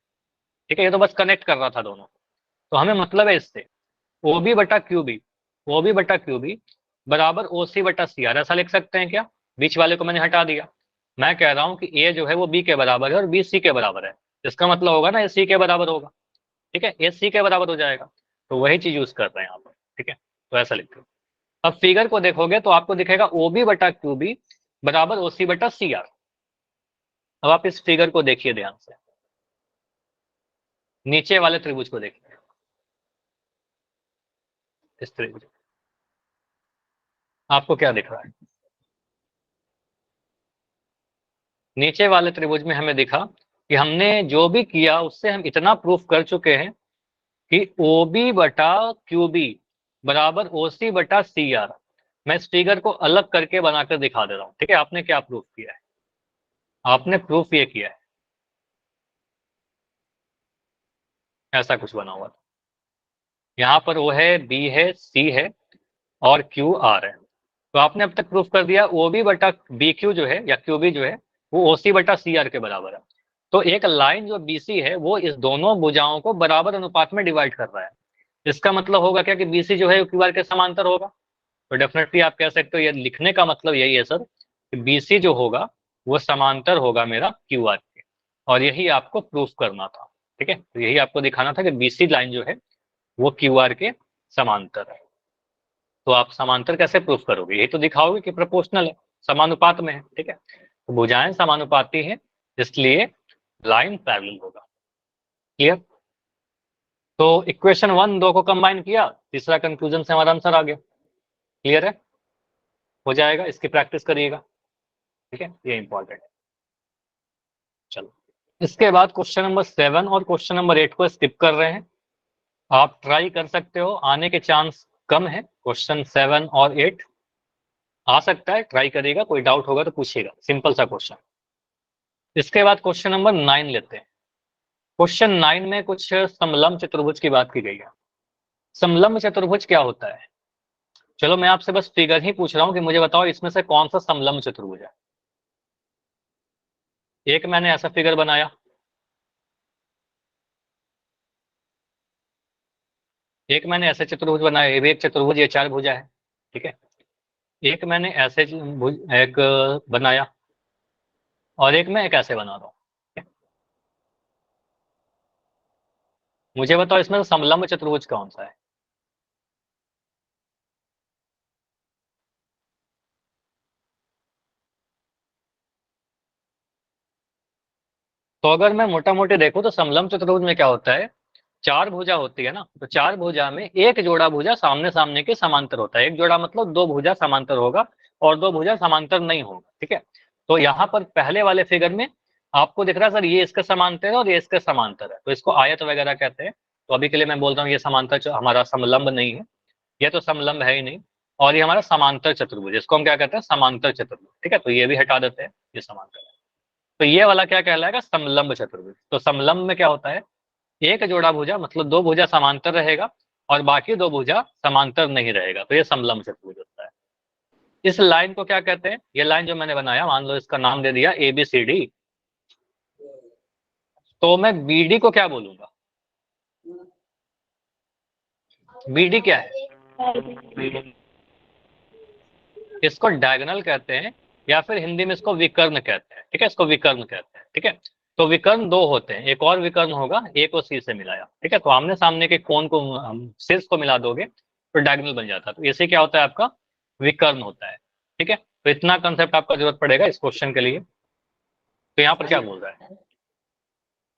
ठीक है, ये तो बस कनेक्ट कर रहा था दोनों, तो हमें मतलब है इससे ओ बी बटा क्यू बी, ओ बी बटा क्यू बी बराबर ओ सी बटा सी आर, ऐसा लिख सकते हैं क्या? बीच वाले को मैंने हटा दिया, मैं कह रहा हूं कि ए जो है वो बी के बराबर है और बी सी के बराबर है, इसका मतलब होगा ना ए सी के बराबर होगा, ठीक है, ए सी के बराबर हो जाएगा। तो वही चीज यूज कर रहे हैं यहाँ पर, ठीक है, तो ऐसा लिखते हैं। अब फिगर को देखोगे तो आपको दिखेगा ओ बी बटा क्यू बी बराबर ओ सी बटा सी आर। अब आप इस फिगर को देखिए ध्यान से, नीचे वाले त्रिभुज को देखिए, इस त्रिभुज आपको क्या दिख रहा है? नीचे वाले त्रिभुज में हमें दिखा कि हमने जो भी किया उससे हम इतना प्रूफ कर चुके हैं कि ओ बी बटा क्यू बी बराबर ओ सी बटा सी आर। मैं इस फिगर को अलग करके बनाकर दिखा दे रहा हूं, ठीक है। आपने क्या प्रूफ किया है? आपने प्रूफ ये किया है, ऐसा कुछ बना हुआ था, यहाँ पर ओ है, बी है, सी है और क्यू आर है। तो आपने अब तक प्रूफ कर दिया ओ बी बटा बी क्यू जो है या क्यू बी जो है वो ओ सी बटा सी आर के बराबर है। तो एक लाइन जो बीसी है वो इस दोनों भुजाओं को बराबर अनुपात में डिवाइड कर रहा है, इसका मतलब होगा क्या कि बीसी जो है क्यू आर के समांतर होगा। तो डेफिनेटली आप कह सकते हो, ये लिखने का मतलब यही है सर कि बीसी जो होगा वो समांतर होगा मेरा क्यू आर के, और यही आपको प्रूफ करना था, ठीक है। तो यही आपको दिखाना था कि बीसी लाइन जो है वो क्यू आर के समांतर है। तो आप समांतर कैसे प्रूफ करोगे? यही तो दिखाओगे कि प्रोपोर्शनल है, समानुपात में है, ठीक है। तो भुजाएं समानुपाती हैं इसलिए लाइन पैरेलल होगा। क्लियर? तो इक्वेशन 1 2 को कंबाइन किया, तीसरा कंक्लूजन से हमारा आंसर आ गया। क्लियर है? हो जाएगा, इसकी प्रैक्टिस करिएगा, ठीक है, ये इंपॉर्टेंट है। चलो, इसके बाद क्वेश्चन नंबर 7 और क्वेश्चन नंबर 8 को स्किप कर रहे हैं। आप ट्राई कर सकते हो, आने के चांस कम है, क्वेश्चन 7 और 8 आ सकता है, ट्राई करिएगा, कोई डाउट होगा तो पूछिएगा, सिंपल सा क्वेश्चन। इसके बाद क्वेश्चन नंबर 9 लेते हैं। क्वेश्चन 9 में कुछ समलंब चतुर्भुज की बात की गई है। समलंब चतुर्भुज क्या होता है? चलो मैं आपसे बस फिगर ही पूछ रहा हूं कि मुझे बताओ इसमें से कौन सा समलंब चतुर्भुज है। एक मैंने ऐसा फिगर बनाया, एक मैंने ऐसे चतुर्भुज बनाया, ये भी एक चतुर्भुज, ये 4 भुजा है, ठीक है। एक मैंने ऐसे एक बनाया और एक मैं एक ऐसे बना रहा हूं। मुझे बताओ इसमें से समलंब चतुर्भुज कौन सा है? तो अगर मैं मोटा मोटी देखूं तो समलंब चतुर्भुज में क्या होता है, 4 भुजा होती है ना, तो 4 भुजा में एक जोड़ा भुजा सामने सामने के समांतर होता है, एक जोड़ा मतलब 2 भुजा समांतर होगा और 2 भुजा समांतर नहीं होगा, ठीक है। तो यहाँ पर पहले वाले फिगर में आपको दिख रहा है सर ये इसके समांतर है और ये इसके समांतर है, तो इसको आयत वगैरह कहते हैं। तो अभी के लिए मैं बोल रहा हूँ ये समांतर हमारा समलंब नहीं है, ये तो समलंब है ही नहीं, और ये हमारा समांतर चतुर्भुज, इसको हम क्या कहते हैं, समांतर चतुर्भुज, ठीक है। तो ये भी हटा देते हैं, ये समांतर है। तो ये वाला क्या कहलाएगा, समलंब चतुर्भुज। तो समलंब में क्या होता है, एक जोड़ा भुजा मतलब 2 भुजा समांतर रहेगा और बाकी 2 भुजा समांतर नहीं रहेगा, तो ये समलंब चतुर्भुज होता है। इस लाइन को क्या कहते हैं, ये लाइन जो मैंने बनाया, मान लो इसका नाम दे दिया ए बी सी डी, तो मैं बी डी को क्या बोलूंगा? बी डी क्या है? इसको डायगोनल कहते हैं या फिर हिंदी में इसको विकर्ण कहते हैं, ठीक है, इसको विकर्ण कहते हैं, ठीक है। तो विकर्ण 2 होते हैं, एक और विकर्ण होगा, ए को सी से मिलाया, ठीक है। तो आमने सामने के कोण को शीर्ष को मिला दोगे तो डायगोनल बन जाता है, तो इसे क्या होता है आपका, विकर्ण होता है, ठीक है। तो इतना कंसेप्ट आपका जरूरत पड़ेगा इस क्वेश्चन के लिए। तो यहाँ पर क्या बोल रहा है,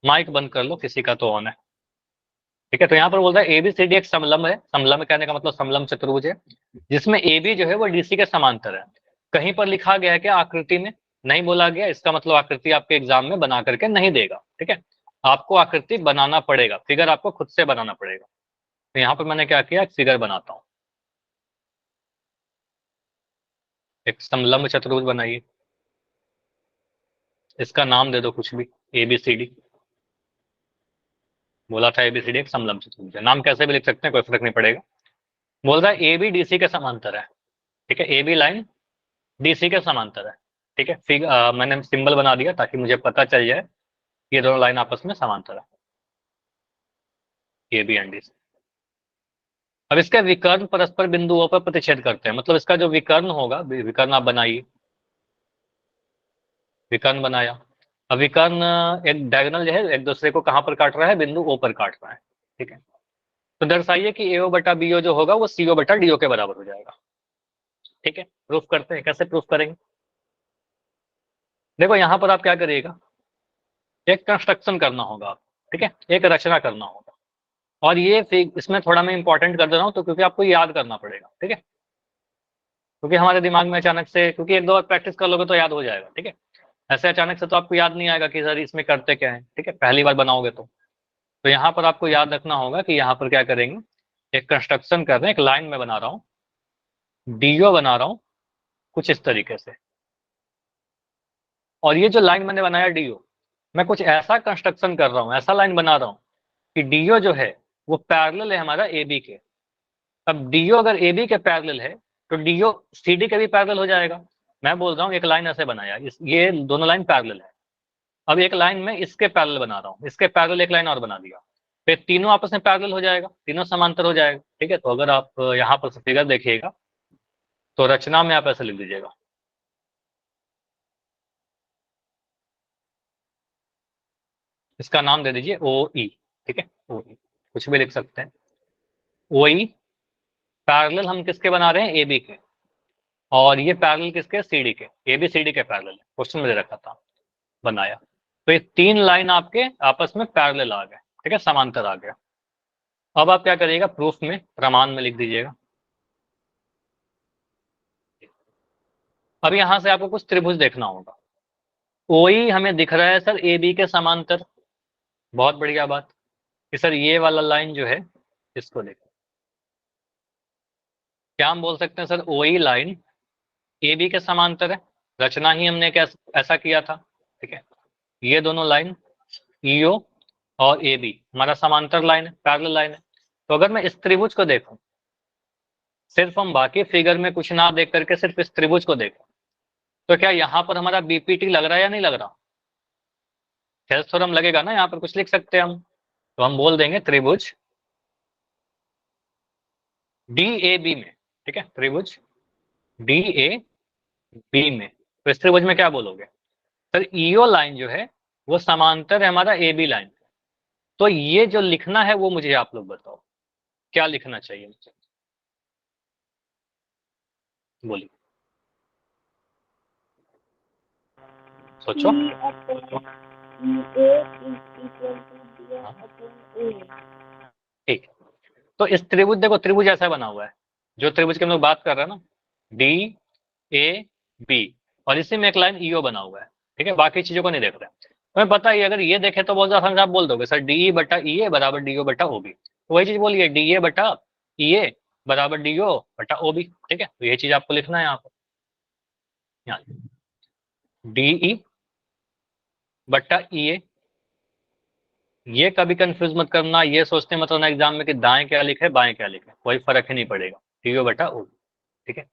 माइक बंद कर लो, किसी का तो ऑन है, ठीक है। तो यहाँ पर बोल रहा है एबीसीडी एक समलंब है, समलंब कहने का मतलब समलंब चतुर्भुज है जिसमें ए बी जो है वो डीसी के समांतर है। कहीं पर लिखा गया है क्या आकृति में? नहीं बोला गया, इसका मतलब आकृति आपके एग्जाम में बना करके नहीं देगा, ठीक है। आपको आकृति बनाना पड़ेगा, फिगर आपको खुद से बनाना पड़ेगा। तो यहाँ पर मैंने क्या किया, एक फिगर बनाता हूँ। एक समलंब चतुर्भुज बनाइए, इसका नाम दे दो कुछ भी, ABCD। बोला था ABCD एक समलंब चतुर्भुज है, नाम कैसे भी लिख सकते हैं, कोई फर्क नहीं पड़ेगा। बोल रहा है AB DC के समांतर है, ठीक है, AB लाइन DC के समांतर है, ठीक है। मैंने सिंबल बना दिया ताकि मुझे पता चल जाए ये दोनों लाइन आपस में समांतर है, AB एंड DC। अब इसके विकर्ण परस्पर बिंदुओं पर प्रतिच्छेद करते हैं, मतलब इसका जो विकर्ण होगा, विकर्ण आप बनाइए, विकर्ण बनाया। अब विकर्ण एक डायगोनल जो है एक दूसरे को कहां पर काट रहा है, बिंदु O पर काट रहा है, ठीक है। तो दर्शाइए कि AO बटा BO जो होगा वो CO बटा DO के बराबर हो जाएगा, ठीक है। प्रूफ करते हैं, कैसे प्रूफ करेंगे, देखो यहां पर आप क्या करिएगा, एक कंस्ट्रक्शन करना होगा, ठीक है, एक रचना करना होगा। और ये इसमें थोड़ा मैं इंपॉर्टेंट कर दे रहा हूं, तो क्योंकि आपको याद करना पड़ेगा, ठीक है, क्योंकि हमारे दिमाग में अचानक से, क्योंकि एक दो बार प्रैक्टिस कर लोगे तो याद हो जाएगा, ठीक है। ऐसे अचानक से तो आपको याद नहीं आएगा कि सर इसमें करते क्या है, ठीक है, पहली बार बनाओगे तो यहाँ पर आपको याद रखना होगा कि यहाँ पर क्या करेंगे, एक कंस्ट्रक्शन कर रहे हैं, एक लाइन में बना रहा हूँ, DO बना रहा हूँ कुछ इस तरीके से। और ये जो लाइन मैंने बनाया DO, मैं कुछ ऐसा कंस्ट्रक्शन कर रहा हूँ, ऐसा लाइन बना रहा हूँ कि DO जो है वो पैरेलल है हमारा AB के। अब DO अगर AB के पैरेलल है तो DO CD के भी पैरेलल हो जाएगा। मैं बोल रहा हूँ एक लाइन ऐसे बनाया, ये दोनों लाइन पैरेलल है। अब एक लाइन में इसके पैरेलल बना रहा हूँ, इसके पैरेलल एक लाइन और बना दिया, फिर तीनों आपस में पैरेलल हो जाएगा, तीनों समांतर हो जाएगा, ठीक है। तो अगर आप यहाँ पर फिगर देखिएगा तो रचना में आप ऐसे लिख दीजिएगा, इसका नाम दे दीजिए OE, ठीक है, OE कुछ भी लिख सकते हैं। OE पैरेलल हम किसके बना रहे हैं, AB के, और ये पैरेलल किसके, CD के, AB CD के पैरेलल है, क्वेश्चन में दे रखा था, बनाया। तो ये तीन लाइन आपके आपस में पैरेलल आ गए, ठीक है, समांतर आ गया। अब आप क्या करिएगा, प्रूफ में, प्रमाण में लिख दीजिएगा। अब यहां से आपको कुछ त्रिभुज देखना होगा, OE हमें दिख रहा है सर AB के समांतर, बहुत बढ़िया बात कि सर ये वाला लाइन जो है इसको देखो, क्या हम बोल सकते हैं सर OE लाइन AB के समांतर है, रचना ही हमने ऐसा किया था, ठीक है। ये दोनों लाइन EO और AB हमारा समांतर लाइन है, पैरेलल लाइन है। तो अगर मैं इस त्रिभुज को देखूं, सिर्फ हम बाकी फिगर में कुछ ना देख करके सिर्फ इस त्रिभुज को देखें, तो क्या यहाँ पर हमारा BPT लग रहा है या नहीं लग रहा, थेल्स थ्योरम लगेगा ना, यहाँ पर कुछ लिख सकते हैं हम। तो हम बोल देंगे त्रिभुज DAB में, ठीक है, त्रिभुज DAB में, तो इस त्रिभुज में क्या बोलोगे सर, EO लाइन जो है वो समांतर है हमारा AB लाइन। तो ये जो लिखना है वो मुझे आप लोग बताओ, क्या लिखना चाहिए मुझे, बोलिए, सोचो। हाँ, ठीक। तो इस त्रिभुज, देखो त्रिभुज ऐसा बना हुआ है, जो त्रिभुज की हम लोग बात कर रहे हैं ना, DAB, और इसी में एक लाइन EO बना हुआ है, ठीक है, बाकी चीजों को नहीं देख रहे हैं। तुम्हें पता ही, अगर ये देखे तो बहुत आसान से आप बोल दोगे सर DE बटा EA बराबर DO बटा OB, तो वही चीज बोलिए DA बटा EA बराबर DO बटा OB, ठीक है। तो ये चीज आपको लिखना है यहाँ पर, यहाँ DE बटा EA। ये कभी कंफ्यूज मत करना, ये सोचते मत रहना एग्जाम में कि दाएं क्या लिखे बाएं क्या लिखे, कोई फर्क ही नहीं पड़ेगा, DO बटा OB, ठीक है।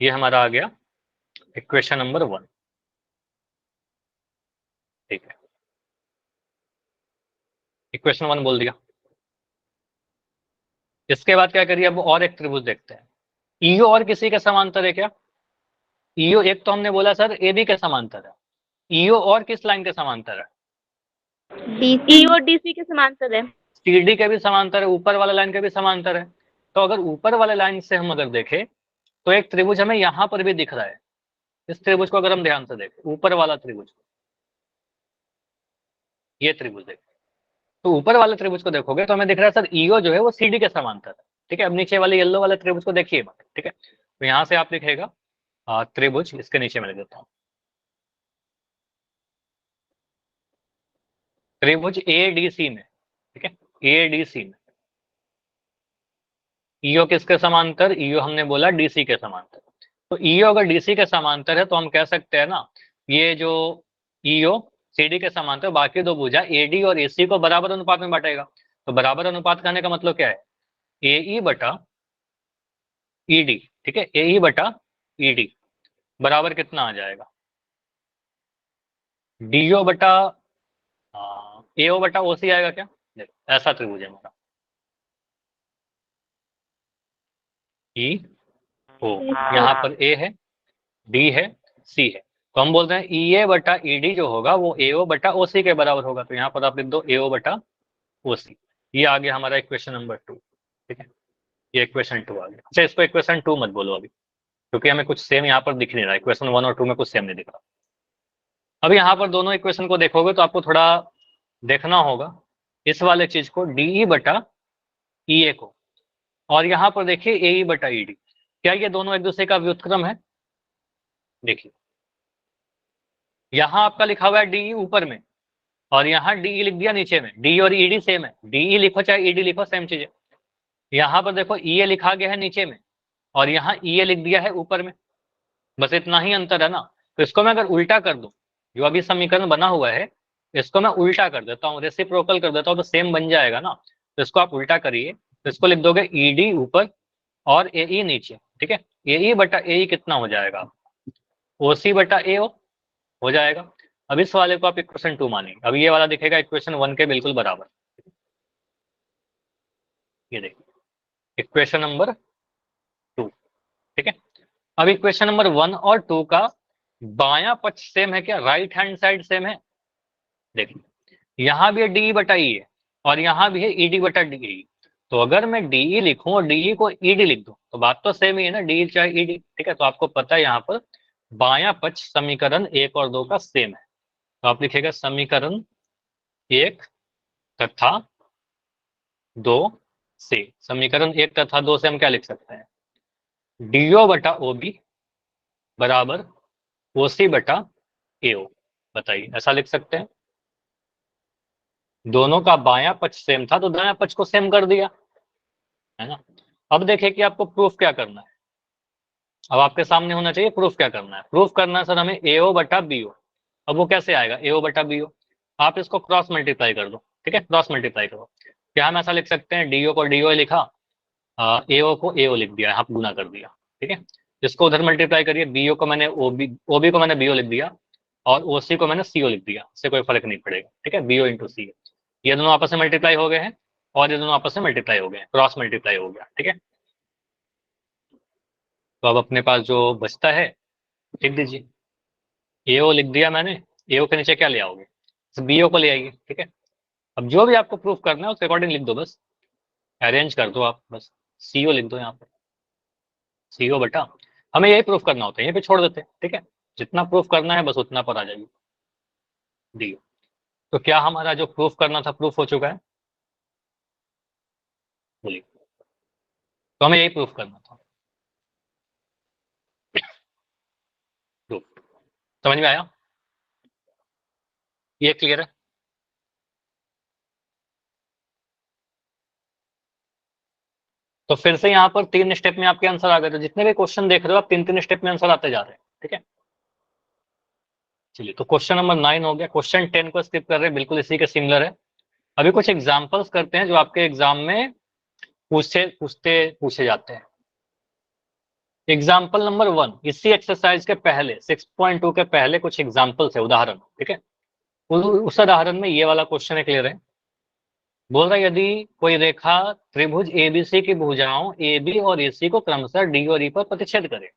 ये हमारा आ गया इक्वेशन नंबर 1, ठीक है, इक्वेशन 1 बोल दिया। इसके बाद क्या करिए, अब और एक त्रिभुज देखते हैं, ईओ और किसी के समांतर है क्या, ईओ एक तो हमने बोला सर AB के समांतर है, ईओ और किस लाइन के समांतर है, DC और DC के समांतर है। CD के भी समांतर है, ऊपर वाले लाइन के भी समांतर है। तो अगर ऊपर वाले लाइन से हम अगर देखें तो एक त्रिभुज हमें यहाँ पर भी दिख रहा है, इस त्रिभुज को अगर हम ध्यान से देखें, ऊपर वाला त्रिभुज, ये त्रिभुज देखें, तो ऊपर वाले त्रिभुज को देखोगे तो हमें दिख रहा है सर ईओ जो है वो CD के समांतर है, ठीक है। अब नीचे वाले येलो वाले त्रिभुज को देखिए, ठीक है, तो यहाँ से आप लिखेगा त्रिभुज, इसके नीचे मैं लिख देता हूँ, त्रिभुज एडीसी में, ठीक है, एडीसी में ईओ किसके समांतर, ईओ हमने बोला डीसी के समांतर। तो ईओ अगर डीसी के समांतर है तो हम कह सकते हैं ना, ये जो ईओ सीडी के समांतर बाकी दो भुजा एडी और एसी को बराबर अनुपात में बांटेगा। तो बराबर अनुपात कहने का मतलब क्या है, एई बटा ईडी, ठीक है, एई बटा ईडी बराबर कितना आ जाएगा, डीओ बटा एओ बटा ओसी आएगा क्या। देखो ऐसा त्रिभुज है हमारा, ई ओ, यहाँ पर ए है, डी है, सी है, तो हम बोलते हैं ई ए बटा ईडी जो होगा वो एओ बटा ओसी के बराबर होगा। तो यहाँ पर आप लिख दो एओ बटा ओसी। ये आ गया हमारा इक्वेशन नंबर 2, ठीक है, ये इक्वेशन 2 आ गया। अच्छा इसको इक्वेशन 2 मत बोलो अभी, क्योंकि हमें कुछ सेम यहाँ पर दिख नहीं रहा, इक्वेशन 1 और 2 में कुछ सेम नहीं दिख रहा। अब यहाँ पर दोनों इक्वेशन को देखोगे तो आपको थोड़ा देखना होगा इस वाले चीज को, डीई बटा ई ए को, और यहाँ पर देखिए एई बटा ईडी, क्या ये दोनों एक दूसरे का व्युत्क्रम है। देखिए यहाँ आपका लिखा हुआ है डीई ऊपर में, और यहाँ डीई लिख दिया नीचे में। डी और ईडी सेम है, डीई लिखो चाहे ईडी लिखो सेम चीज है। यहाँ पर देखो ई ए लिखा गया है नीचे में, और यहाँ ई ए लिख दिया है ऊपर में, बस इतना ही अंतर है ना। तो इसको मैं अगर उल्टा कर दूं, जो अभी समीकरण बना हुआ है इसको मैं उल्टा कर देता हूँ, रेसिप्रोकल कर देता हूँ, तो सेम बन जाएगा ना। तो इसको आप उल्टा करिए, तो इसको लिख दोगे ईडी ऊपर और एई नीचे, ठीक है। एई बटा एई कितना हो जाएगा, ओसी बटा एओ हो जाएगा। अब इस वाले को आप इक्वेशन 2 मानेंगे, अब ये वाला दिखेगा इक्वेशन 1 के बिल्कुल बराबर। ये देखिए इक्वेशन नंबर 2, ठीक है। अब इक्वेशन नंबर 1 और 2 का बायां पक्ष सेम है क्या, राइट हैंड साइड सेम है। देखिए यहाँ भी है डी बटा ई है, और यहाँ भी है ईडी बटा डी। तो अगर मैं डीई लिखूं और डीई को ईडी लिख दूं तो बात तो सेम ही है ना, डी चाहे ईडी, ठीक है। तो आपको पता है यहाँ पर बायां पक्ष समीकरण 1 और 2 का सेम है। तो आप लिखेगा समीकरण 1 तथा 2 से, समीकरण 1 तथा 2 से हम क्या लिख सकते हैं, डीओ बटा ओबी बराबर ओसी बटा एओ। बताइए ऐसा लिख सकते हैं, दोनों का बायां पक्ष सेम था तो दायां पक्ष को सेम कर दिया, है ना। अब देखिए कि आपको प्रूफ क्या करना है, अब आपके सामने होना चाहिए प्रूफ क्या करना है। प्रूफ करना है सर हमें एओ बटा बीओ। अब वो कैसे आएगा एओ बटा बीओ, आप इसको क्रॉस मल्टीप्लाई कर दो, ठीक है, क्रॉस मल्टीप्लाई करो। क्या हम ऐसा लिख सकते हैं, डीओ को डीओ लिखा, एओ को एओ लिख दिया, यहाँ गुना कर दिया, ठीक है। इसको उधर मल्टीप्लाई करिए, बीओ को मैंने ओबी को मैंने बीओ लिख दिया, और ओसी को मैंने सीओ लिख दिया, इससे कोई फर्क नहीं पड़ेगा, ठीक है, बीओ इंटू सी। ये दोनों आपस में मल्टीप्लाई हो गए हैं, और ये दोनों आपस में मल्टीप्लाई हो गए हैं, क्रॉस मल्टीप्लाई हो गया, ठीक है। तो अब अपने पास जो बचता है लिख दीजिए, एओ लिख दिया मैंने, एओ के नीचे क्या ले आओगे, बीओ को ले आइए, ठीक है। अब जो भी आपको प्रूफ करना है उसके अकॉर्डिंग लिख दो, बस अरेंज कर दो आप, बस सीओ लिख दो यहाँ पर, सीओ बटा, हमें यही प्रूफ करना होता है, यहीं पे छोड़ देते हैं, ठीक है। जितना प्रूफ करना है बस उतना पर आ जाइए डी। तो क्या हमारा जो प्रूफ करना था प्रूफ हो चुका है, बोलिए। तो हमें यही प्रूफ करना था, प्रूफ समझ में आया, ये क्लियर है। तो फिर से यहाँ पर 3 स्टेप में आपके आंसर आ गए, तो जितने भी क्वेश्चन देख रहे हो आप 3-3 स्टेप में आंसर आते जा रहे हैं, ठीक है। चलिए तो क्वेश्चन नंबर 9 हो गया, क्वेश्चन 10 को स्किप कर रहे हैं, बिल्कुल इसी के सिमिलर है। अभी कुछ एग्जाम्पल्स करते हैं जो आपके एग्जाम में पूछे जाते हैं। एग्जाम्पल नंबर 1, इसी एक्सरसाइज के पहले 6.2 के पहले कुछ एग्जाम्पल्स है, उदाहरण, ठीक है। उस उदाहरण में ये वाला क्वेश्चन है, क्लियर है। बोल रहा है यदि कोई रेखा त्रिभुज एबीसी की भुजाओं एबी और एसी को क्रमशः डी और ई पर प्रतिच्छेद करे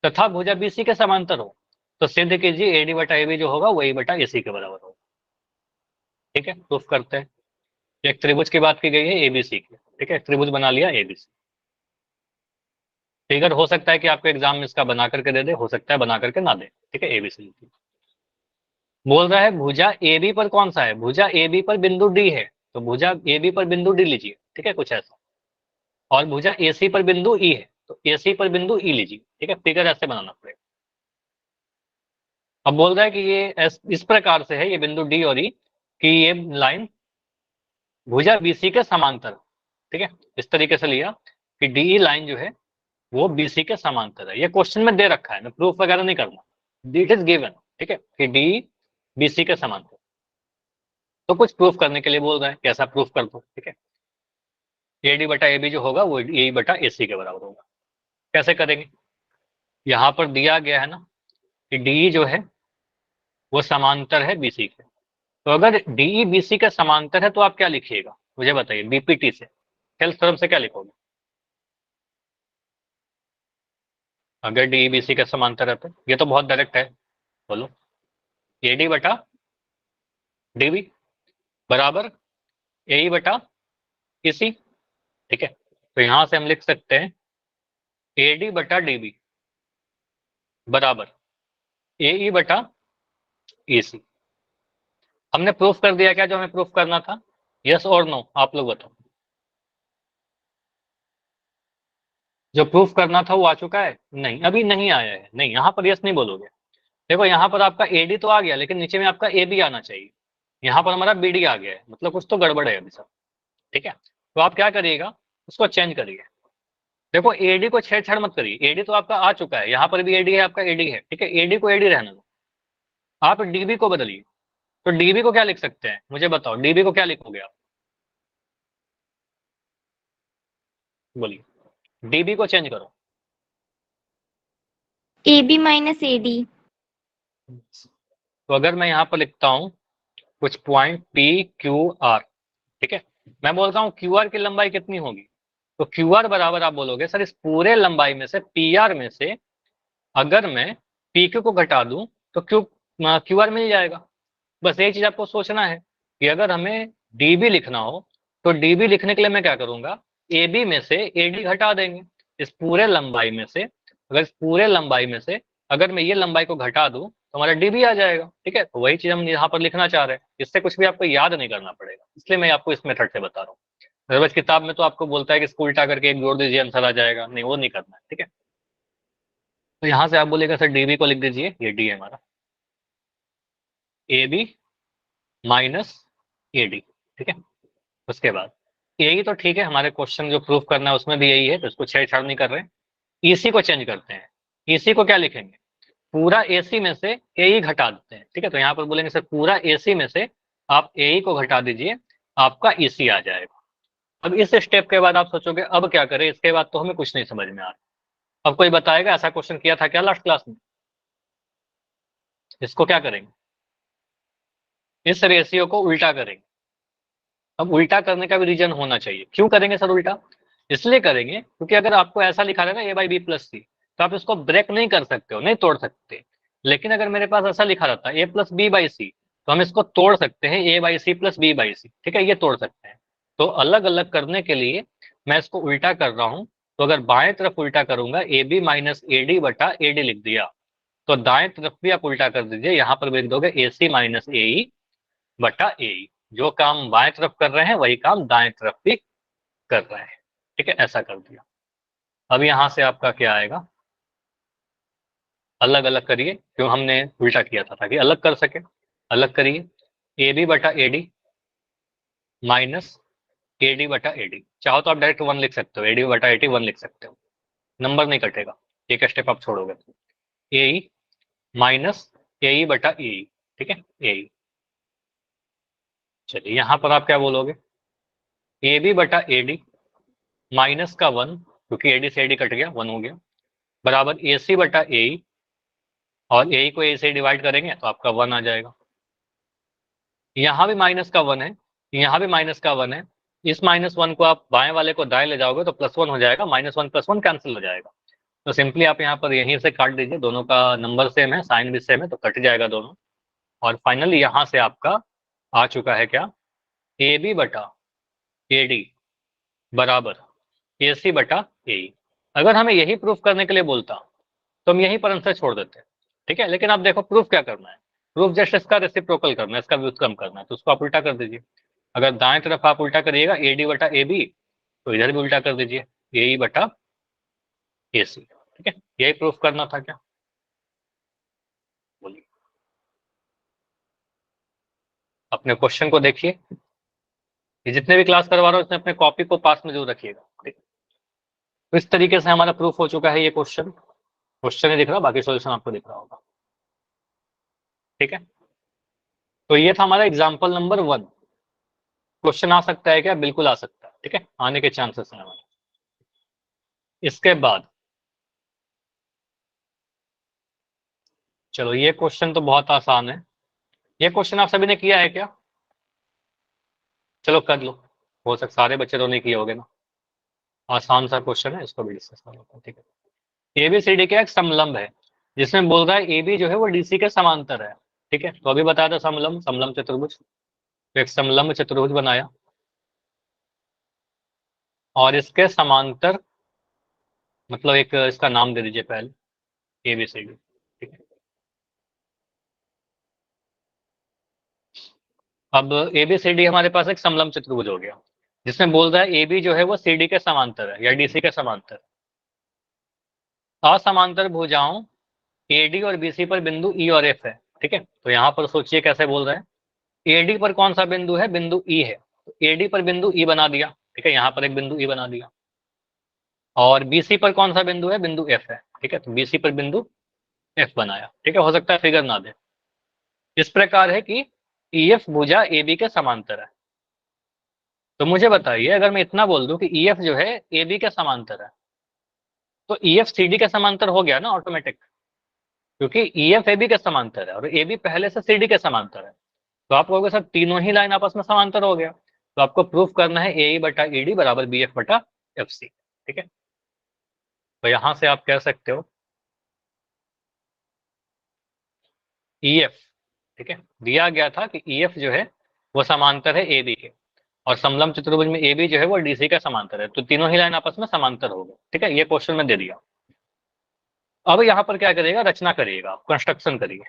तथा भुजा बीसी के समांतर हो, तो सिद्ध कीजिए एडी बटा एबी जो होगा वही बटा एसी के बराबर होगा, ठीक है। प्रूफ करते हैं। एक त्रिभुज की बात की गई है एबीसी की, ठीक है, त्रिभुज बना लिया एबीसी। फिगर हो सकता है कि आपको एग्जाम में इसका बना करके दे दे, हो सकता है बना करके ना दे, ठीक है, एबीसी। बोल रहा है भुजा एबी पर कौन सा है, भुजा एबी पर बिंदु डी है, तो भुजा एबी पर बिंदु डी लीजिए, ठीक है, कुछ ऐसा। और भुजा एसी पर बिंदु ई है, तो एसी पर बिंदु ई लीजिए, ठीक है, फिगर ऐसे बनाना पड़ेगा। अब बोल रहा है कि ये इस प्रकार से है, ये बिंदु डी और ई कि ये लाइन भुजा बीसी के समांतर, ठीक है, इस तरीके से लिया कि डीई लाइन जो है वो बीसी के समांतर है। ये क्वेश्चन में दे रखा है, मैं प्रूफ वगैरह नहीं करना, इट इज गिवन, ठीक है, कि डी बीसी के समांतर। तो कुछ प्रूफ करने के लिए बोल रहा है, कैसा प्रूफ कर दो, ठीक है। एडी बटा ए बी जो होगा वो ए बटा ए सी के बराबर होगा। कैसे करेंगे, यहाँ पर दिया गया है ना कि डी जो है वो समांतर है बीसी के। तो अगर डीई बीसी का समांतर है तो आप क्या लिखिएगा मुझे बताइए, बीपीटी से हेल्थ थ्योरम से क्या लिखोगे? अगर डीई बीसी का समांतर है तो ये तो बहुत डायरेक्ट है, बोलो। एडी बटा डीबी बराबर एई बटा इसी, ठीक है। तो यहां से हम लिख सकते हैं एडी बटा डीबी बराबर एई बटा ईसी। हमने प्रूफ कर दिया क्या जो हमें प्रूफ करना था? यस और नो, आप लोग बताओ। जो प्रूफ करना था वो आ चुका है? नहीं, अभी नहीं आया है। नहीं, यहाँ पर यस नहीं बोलोगे। देखो यहाँ पर आपका एडी तो आ गया, लेकिन नीचे में आपका ए बी आना चाहिए। यहाँ पर हमारा बीडी आ गया है, मतलब कुछ तो गड़बड़ है अभी सब, ठीक है। तो आप क्या करिएगा, उसको चेंज करिए। देखो एडी को छेड़छाड़ मत करिए, एडी तो आपका आ चुका है, यहाँ पर भी एडी है, आपका एडी है, ठीक है। एडी को एडी रहने दो, आप डीबी को बदलिए। तो डीबी को क्या लिख सकते हैं मुझे बताओ, डीबी को क्या लिखोगे आप, बोलिए। डीबी को चेंज करो। A B minus A D. तो अगर मैं यहाँ पर लिखता हूँ कुछ पॉइंट पी क्यू आर, ठीक है, मैं बोलता हूँ क्यू आर की लंबाई कितनी होगी, तो क्यू आर बराबर आप बोलोगे सर इस पूरे लंबाई में से पी आर में से अगर मैं पी क्यू को घटा दूं तो क्यू आर मिल जाएगा। बस एक चीज आपको सोचना है कि अगर हमें डीबी लिखना हो तो डीबी लिखने के लिए मैं क्या करूंगा, ए बी में से ए डी घटा देंगे। इस पूरे लंबाई में से, अगर इस पूरे लंबाई में से अगर मैं ये लंबाई को घटा दूं तो हमारा डीबी आ जाएगा, ठीक है। तो वही चीज हम यहाँ पर लिखना चाह रहे हैं, इससे कुछ भी आपको याद नहीं करना पड़ेगा, इसलिए मैं आपको इस मेथड से बता रहा हूँ। अदरवाइज किताब में तो आपको बोलता है कि इसको उल्टा करके एक जोड़ दीजिए आंसर आ जाएगा, नहीं वो नहीं करना है, ठीक है। तो यहाँ से आप बोलेगा सर डीबी को लिख दीजिए, ये डी है हमारा, A B minus A D, ठीक है। उसके बाद यही तो ठीक है, हमारे क्वेश्चन जो प्रूफ करना है उसमें भी यही है, तो इसको छेड़छाड़ नहीं कर रहे हैं। ईसी को चेंज करते हैं, ईसी को क्या लिखेंगे, पूरा एसी में से ए घटा देते हैं, ठीक है। तो यहाँ पर बोलेंगे सर पूरा एसी में से आप ए को घटा दीजिए, आपका ईसी आ जाएगा। अब इस स्टेप के बाद आप सोचोगे अब क्या करें, इसके बाद तो हमें कुछ नहीं समझ में आ रहा। अब कोई बताएगा ऐसा क्वेश्चन किया था क्या लास्ट क्लास में? इसको क्या करेंगे, इस रेशियो को उल्टा करेंगे। अब उल्टा करने का भी रीजन होना चाहिए, क्यों करेंगे सर उल्टा? इसलिए करेंगे क्योंकि अगर आपको ऐसा लिखा रहेगा ए बाई बी प्लस सी तो आप इसको ब्रेक नहीं कर सकते हो, नहीं तोड़ सकते। लेकिन अगर मेरे पास ऐसा लिखा रहता है A plus B by C तो हम इसको तोड़ सकते हैं, A by C plus B by C, ठीक है, ये तोड़ सकते हैं। तो अलग अलग करने के लिए मैं इसको उल्टा कर रहा हूं। तो अगर बाएं तरफ उल्टा करूंगा A B minus A D बटा ए डी लिख दिया, तो दाएं तरफ भी आप उल्टा कर दीजिए, यहाँ पर लिख दोगे ए सी माइनस ए ई बटा ए ई। जो काम बाएं तरफ कर रहे हैं वही काम दाएं तरफ भी कर रहे हैं, ठीक है, ऐसा कर दिया। अब यहां से आपका क्या आएगा, अलग अलग करिए, क्यों हमने उल्टा किया था ताकि अलग कर सके। अलग करिए, ए बी बटा A D minus A D बटा ए डी, चाहो तो आप डायरेक्ट वन लिख सकते हो, ए डी बटा ए टी वन लिख सकते हो, नंबर नहीं कटेगा, एक स्टेप आप छोड़ोगे। ए ई माइनस ए ई बटा ए ई, ठीक है, ए ई। चलिए यहाँ पर आप क्या बोलोगे, ए बी बटा ए डी माइनस का वन, क्योंकि ए डी से ए डी कट गया, वन हो गया, बराबर ए सी बटा ए ई, और ए को ए से डिवाइड करेंगे तो आपका वन आ जाएगा। यहाँ भी माइनस का वन है, यहाँ भी माइनस का वन है, इस माइनस वन को आप बाएं वाले को दाएं ले जाओगे तो प्लस वन हो जाएगा, minus one plus one cancel हो जाएगा। तो सिंपली आप यहाँ पर यहीं से काट दीजिए, दोनों का नंबर सेम है, साइन भी सेम है, तो कट जाएगा दोनों। और फाइनली यहाँ से आपका आ चुका है क्या, ए बी बटा ए डी बराबर ए सी बटा ए। अगर हमें यही प्रूफ करने के लिए बोलता तो हम यहीं पर आंसर छोड़ देते, ठीक है। लेकिन आप देखो प्रूफ क्या करना है, प्रूफ जस्ट इसका रेसिप्रोकल करना है, इसका व्युत्क्रम करना है, तो उसको आप उल्टा कर दीजिए। अगर दाएं तरफ आप उल्टा करिएगा ए डी बटा ए बी, तो इधर भी उल्टा कर दीजिए ए ई बटा ए सी, ठीक है। यही प्रूफ करना था क्या, बोलिए। अपने क्वेश्चन को देखिए, ये जितने भी क्लास करवा रहा हूँ इसमें अपने कॉपी को पास में जरूर रखिएगा। ठीक है, तो इस तरीके से हमारा प्रूफ हो चुका है। ये क्वेश्चन ही दिख रहा, बाकी सॉल्यूशन आपको दिख रहा होगा। ठीक है, तो ये था हमारा एग्जाम्पल नंबर 1। क्वेश्चन आ सकता है क्या? बिल्कुल आ सकता है। ठीक है, आने के चांसेस हैं हमारे। इसके बाद चलो, ये क्वेश्चन तो बहुत आसान है। ये क्वेश्चन आप सभी ने किया है क्या? चलो कर लो, हो सकता सारे बच्चे तो नहीं किए होंगे ना। आसान सा क्वेश्चन है, इसको भी डिस्कस कर लेते हैं। ठीक है, एबीसीडी का एक समलंब है जिसमें बोल रहा है एबी जो है वो डीसी के समांतर है। ठीक है, तो अभी बताया था समलंब, समलंब चतुर्भुज। तो एक समलंब चतुर्भुज बनाया और इसके समांतर, मतलब एक इसका नाम दे दीजिए पहले, एबीसीडी। ठीक है, अब एबीसीडी हमारे पास एक समलंब चतुर्भुज हो गया जिसमें बोल रहा है एबी जो है वो सीडी के समांतर है या डीसी के समांतर। असमांतर भुजाओं एडी और बीसी पर बिंदु ई और एफ है। ठीक है, तो यहाँ पर सोचिए कैसे बोल रहे हैं। एडी पर कौन सा बिंदु है? बिंदु ई है, तो एडी पर बिंदु ई बना दिया। ठीक है, यहाँ पर एक बिंदु ई बना दिया। और बीसी पर कौन सा बिंदु है? बिंदु एफ है। ठीक है, तो बीसी पर बिंदु एफ बनाया। ठीक है, हो सकता है फिगर ना दे। इस प्रकार है कि ईएफ भुजा एबी के समांतर है। तो मुझे बताइए, अगर मैं इतना बोल दूं कि ईएफ जो है एबी के समांतर है, तो ईएफ सीडी के समांतर हो गया ना ऑटोमेटिक, क्योंकि ईएफ एबी के समांतर है और एबी पहले से सीडी के समांतर है। तो आप कहोगे सर तीनों ही लाइन आपस में समांतर हो गया, तो आपको प्रूफ करना है ए बटा ईडी बराबर बी एफ बटा एफ सी। ठीक है, तो यहां से आप कह सकते हो ईएफ, ठीक है, दिया गया था कि ईएफ जो है वो समांतर है ए बी के, और समलंब चतुर्भुज में ए बी जो है वो डीसी का समांतर है, तो तीनों ही लाइन आपस में समांतर हो गए। ठीक है, ये क्वेश्चन में दे दिया। अब यहाँ पर क्या करिएगा? रचना करिएगा, कंस्ट्रक्शन करिए।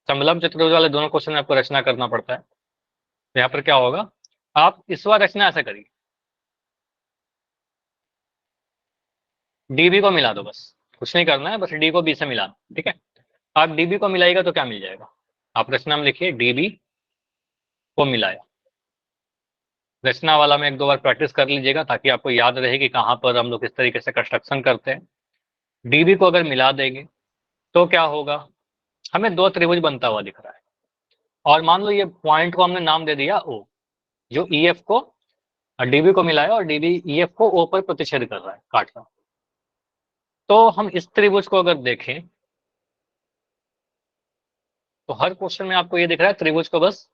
समलंब चतुर्भुज वाले दोनों क्वेश्चन में आपको रचना करना पड़ता है। तो यहाँ पर क्या होगा, आप इस बार रचना ऐसा करिए, डीबी को मिला दो, बस कुछ नहीं करना है, बस डी को बी से मिलाना। ठीक है, आप डीबी को मिलाएगा तो क्या मिल जाएगा? आप रचना में लिखिए डीबी को मिलाया। रचना वाला में एक दो बार प्रैक्टिस कर लीजिएगा ताकि आपको याद रहे कि कहाँ पर हम लोग किस तरीके से कंस्ट्रक्शन करते हैं। डीबी को अगर मिला देंगे तो क्या होगा, हमें दो त्रिभुज बनता हुआ दिख रहा है। और मान लो ये पॉइंट को हमने नाम दे दिया ओ, जो ईएफ को डीबी को मिलाया और डीबी ईएफ को ओ पर प्रतिच्छेद कर रहा है, काट रहा है। तो हम इस त्रिभुज को अगर देखें तो हर क्वेश्चन में आपको ये दिख रहा है, त्रिभुज को बस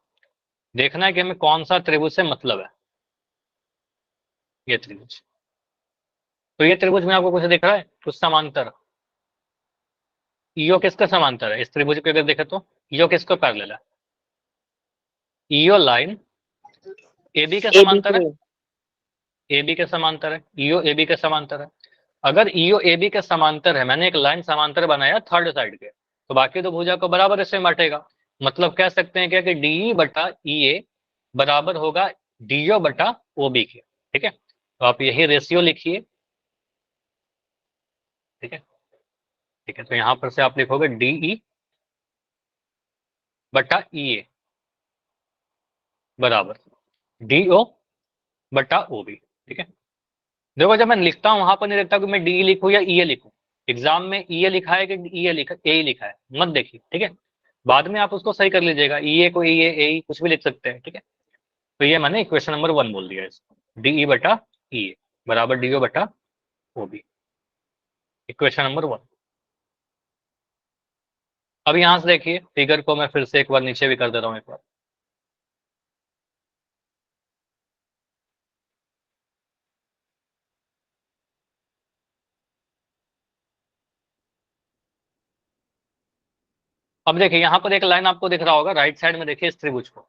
देखना है कि हमें कौन सा त्रिभुज से मतलब है। ये त्रिभुज, तो ये त्रिभुज में आपको कुछ दिख रहा है, कुछ समांतर। ईओ किसका समांतर है? इस त्रिभुज को अगर देखें तो ईओ किसको पैरेलल है? ईओ लाइन एबी के समांतर है, एबी के समांतर है, ईओ एबी के समांतर है। अगर ईओ एबी के समांतर है, मैंने एक लाइन समांतर बनाया थर्ड साइड के, तो बाकी तो भुजा को बराबर इससे बांटेगा। मतलब कह सकते हैं क्या कि डी बटा ई ए बराबर होगा डीओ बटा ओबी के। ठीक है, तो आप यही रेशियो लिखिए। ठीक है, ठीक है, तो यहां पर से आप लिखोगे डीई बटा ई ए बराबर डीओ बटा ओबी। ठीक है, देखो जब मैं लिखता हूँ वहां पर नहीं लिखता कि मैं डी लिखूं या ई ए लिखूं। एग्जाम में ई ए लिखा है कि ई ए लिखा, ए लिखा है, मत देखिए। ठीक है, बाद में आप उसको सही कर लीजिएगा, ई ए को ई ए कुछ भी लिख सकते हैं। ठीक है, तो ये मैंने इक्वेशन नंबर 1 बोल दिया इसको, डी ई बटा ई ए बराबर डी ओ बटा ओ बी, इक्वेशन नंबर 1। अब यहां से देखिए फिगर को मैं फिर से एक बार नीचे भी कर दे रहा हूँ एक बार। अब देखिए यहाँ पर एक लाइन आपको दिख रहा होगा राइट साइड में, देखिए इस त्रिभुज को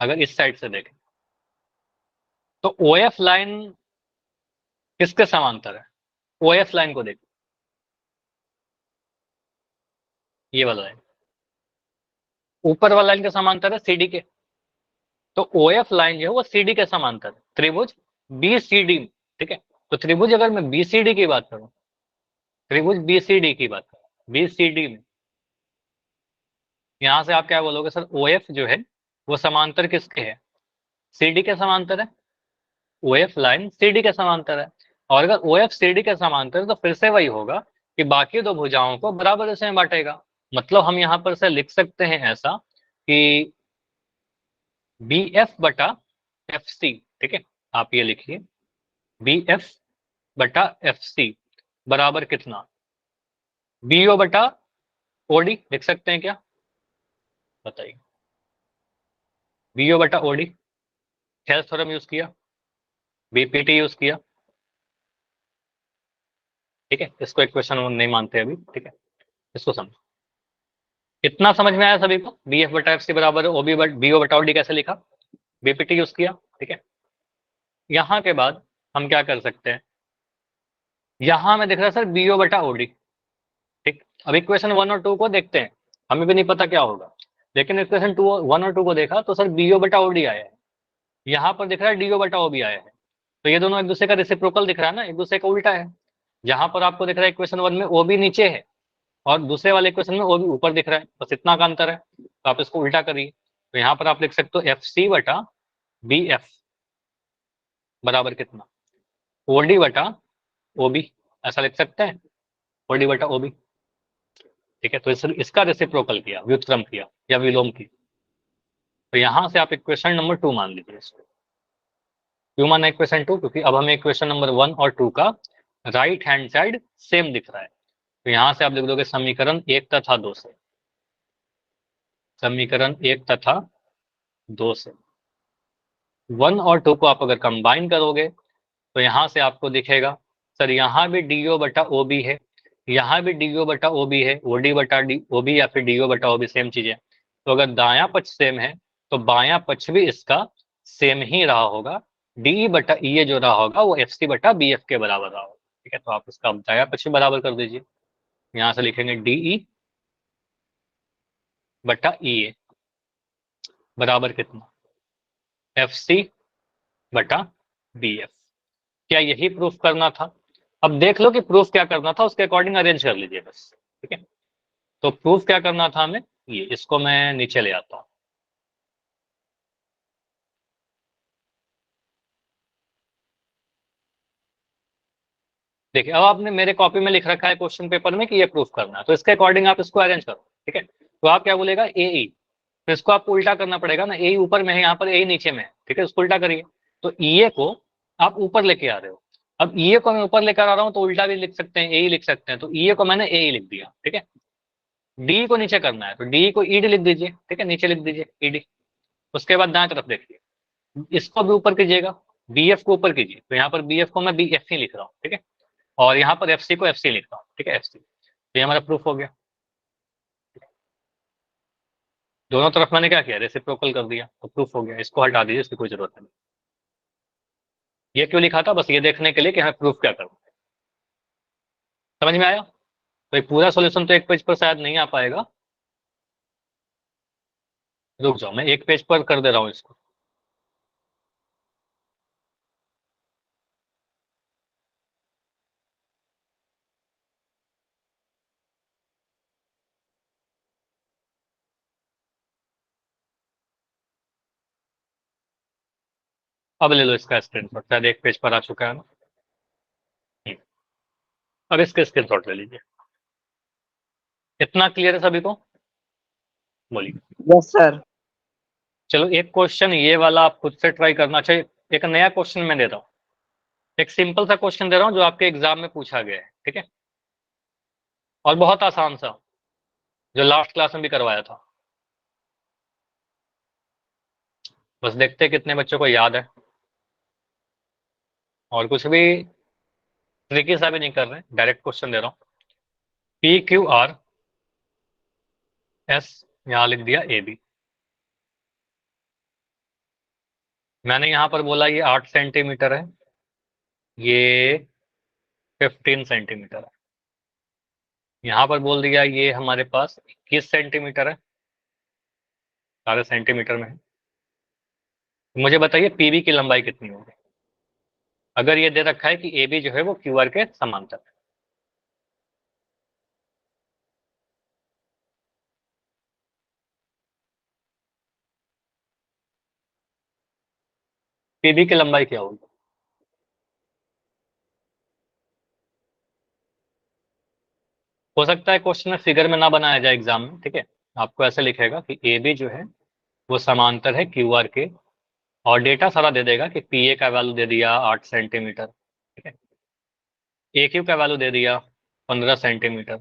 अगर इस साइड से देखें तो ओ एफ लाइन किसके समांतर है? ओ एफ लाइन को देखिए, ये वाला लाइन ऊपर वाला लाइन के समांतर है सीडी के, तो ओ एफ लाइन जो है वो सीडी के समांतर है, त्रिभुज बी सी डी। ठीक है, तो त्रिभुज अगर मैं बी सी डी की बात करूं, त्रिभुज बी सी डी की बात करूं, बी सी डी में यहाँ से आप क्या बोलोगे सर, OF जो है वो समांतर किसके है, CD के समांतर है। OF लाइन CD के समांतर है, और अगर OF CD के समांतर है तो फिर से वही होगा कि बाकी दो भुजाओं को बराबर हिस्से में बांटेगा। मतलब हम यहाँ पर से लिख सकते हैं ऐसा कि BF बटा FC, ठीक है, आप ये लिखिए BF बटा FC बराबर कितना, BO बटा OD लिख सकते हैं क्या, बताइए। BO बटा OD, हेल्स थ्योरम यूज किया, BPT यूज किया, ठीक है। इसको इक्वेशन नहीं मानते अभी, ठीक है, इसको समझो। इतना समझ में आया सभी को, BF बटा FC बराबर OB बट BO बटा OD कैसे लिखा, BPT यूज किया, ठीक है। यहाँ के बाद हम क्या कर सकते हैं, यहाँ में दिख रहा है सर BO बटा OD, ठीक। अब इक्वेशन 1 और 2 को देखते हैं, हमें भी नहीं पता क्या होगा, लेकिन इक्वेशन 1 और 2 को देखा तो सर BO बटा OD आया है, यहाँ पर दिख रहा है DO बटा OB आया है, तो ये दोनों एक दूसरे का रेसिप्रोकल दिख रहा है ना, एक दूसरे का उल्टा है। जहां पर आपको दिख रहा है इक्वेशन 1 में OB नीचे है और दूसरे वाले इक्वेशन में OB ऊपर दिख रहा है, बस इतना का अंतर है, तो आप इसको उल्टा करिए। तो यहाँ पर आप लिख सकते हो FC बटा BF बराबर कितना, OD बटा OB, ऐसा लिख सकते हैं, OD बटा OB, ठीक है। तो इसका रेसिप्रोकल किया, व्युत्क्रम किया या विलोम की, तो यहाँ से आप इक्वेशन नंबर 2 मान लीजिए इसको। क्यों माना इक्वेशन 2, क्योंकि अब हमें इक्वेशन नंबर 1 और 2 का राइट हैंड साइड सेम दिख रहा है, तो यहाँ से आप लिख दोगे समीकरण 1 तथा 2 से, समीकरण 1 तथा 2 से 1 और 2 को आप अगर कंबाइन करोगे तो यहाँ से आपको दिखेगा सर यहाँ भी DO बटा OB है, यहाँ भी DO बटा OB है, OD बटा OB या फिर DO बटा OB सेम चीज है। तो अगर दायां पक्ष सेम है तो बायां पक्ष भी इसका सेम ही रहा होगा, DE बटा EA जो रहा होगा वो FC बटा BF के बराबर रहा होगा, ठीक है। तो आप इसका दायां पक्ष बराबर कर दीजिए, यहाँ से लिखेंगे DE बटा EA बराबर कितना, FC बटा BF। क्या यही प्रूफ करना था, अब देख लो कि प्रूफ क्या करना था, उसके अकॉर्डिंग अरेंज कर लीजिए बस, ठीक है। तो प्रूफ क्या करना था हमें, ये इसको मैं नीचे ले आता हूं, देखिए अब आपने मेरे कॉपी में लिख रखा है क्वेश्चन पेपर में कि ये प्रूफ करना है, तो इसके अकॉर्डिंग आप इसको अरेंज करो, ठीक है। तो आप क्या बोलेगा AE, फिर इसको आपको उल्टा करना पड़ेगा ना, AE ऊपर में है, यहाँ पर AE नीचे में है, ठीक है, उसको उल्टा करिए। तो EA को आप ऊपर लेके आ रहे हो, अब EA को मैं ऊपर लेकर आ रहा हूँ तो उल्टा भी लिख सकते हैं, AE लिख सकते हैं, तो EA को मैंने AE लिख दिया, ठीक है। डी को नीचे करना है तो डी को ईडी लिख दीजिए, ठीक है, नीचे लिख दीजिए ईडी। उसके बाद दाएं तरफ देखिए, इसको भी ऊपर कीजिएगा, BF को ऊपर कीजिए, तो यहाँ पर BF को मैं BF ही लिख रहा हूँ, ठीक है, और यहाँ पर FC को FC लिख रहा हूँ, ठीक है, FC। तो ये हमारा प्रूफ हो गया, दोनों तरफ मैंने क्या किया, रेसिप्रोकल कर दिया, तो प्रूफ हो गया। इसको हटा दीजिए, इसकी कोई जरूरत नहीं। ये क्यों लिखा था, बस ये देखने के लिए कि हमें प्रूफ क्या करना है। समझ में आया, तो एक पूरा सॉल्यूशन तो एक पेज पर शायद नहीं आ पाएगा, रुक जाओ मैं एक पेज पर कर दे रहा हूँ इसको। अब ले लो इसका स्क्रीनशॉट, शायद एक पेज पर आ चुका है ना। अब इसके स्क्रीनशॉट ले लीजिए। इतना क्लियर है सभी को, बोलिए। Yes sir. चलो एक क्वेश्चन ये वाला आप खुद से ट्राई करना चाहिए, एक नया क्वेश्चन मैं दे रहा हूँ, एक सिंपल सा क्वेश्चन दे रहा हूँ जो आपके एग्जाम में पूछा गया है, ठीक है, और बहुत आसान सा, जो लास्ट क्लास में भी करवाया था। बस देखते हैं कितने बच्चों को याद है, और कुछ भी ट्रिकी सा भी नहीं कर रहे, डायरेक्ट क्वेश्चन दे रहा हूँ। PQRS यहाँ लिख दिया AB, मैंने यहाँ पर बोला ये 8 सेंटीमीटर है, ये 15 सेंटीमीटर है, यहाँ पर बोल दिया ये हमारे पास 21 सेंटीमीटर है, सारे सेंटीमीटर में है। मुझे बताइए PB की लंबाई कितनी होगी, अगर ये दे रखा है कि AB जो है वो QR के समांतर है। पीबी की लंबाई क्या होगी? हो सकता है क्वेश्चन में फिगर में ना बनाया जाए एग्जाम में, ठीक है। आपको ऐसे लिखेगा कि ए बी जो है वो समांतर है क्यू आर के, और डेटा सारा दे देगा कि पी ए का वैल्यू दे दिया 8 सेंटीमीटर, ठीक है। ए क्यू का वैल्यू दे दिया 15 सेंटीमीटर।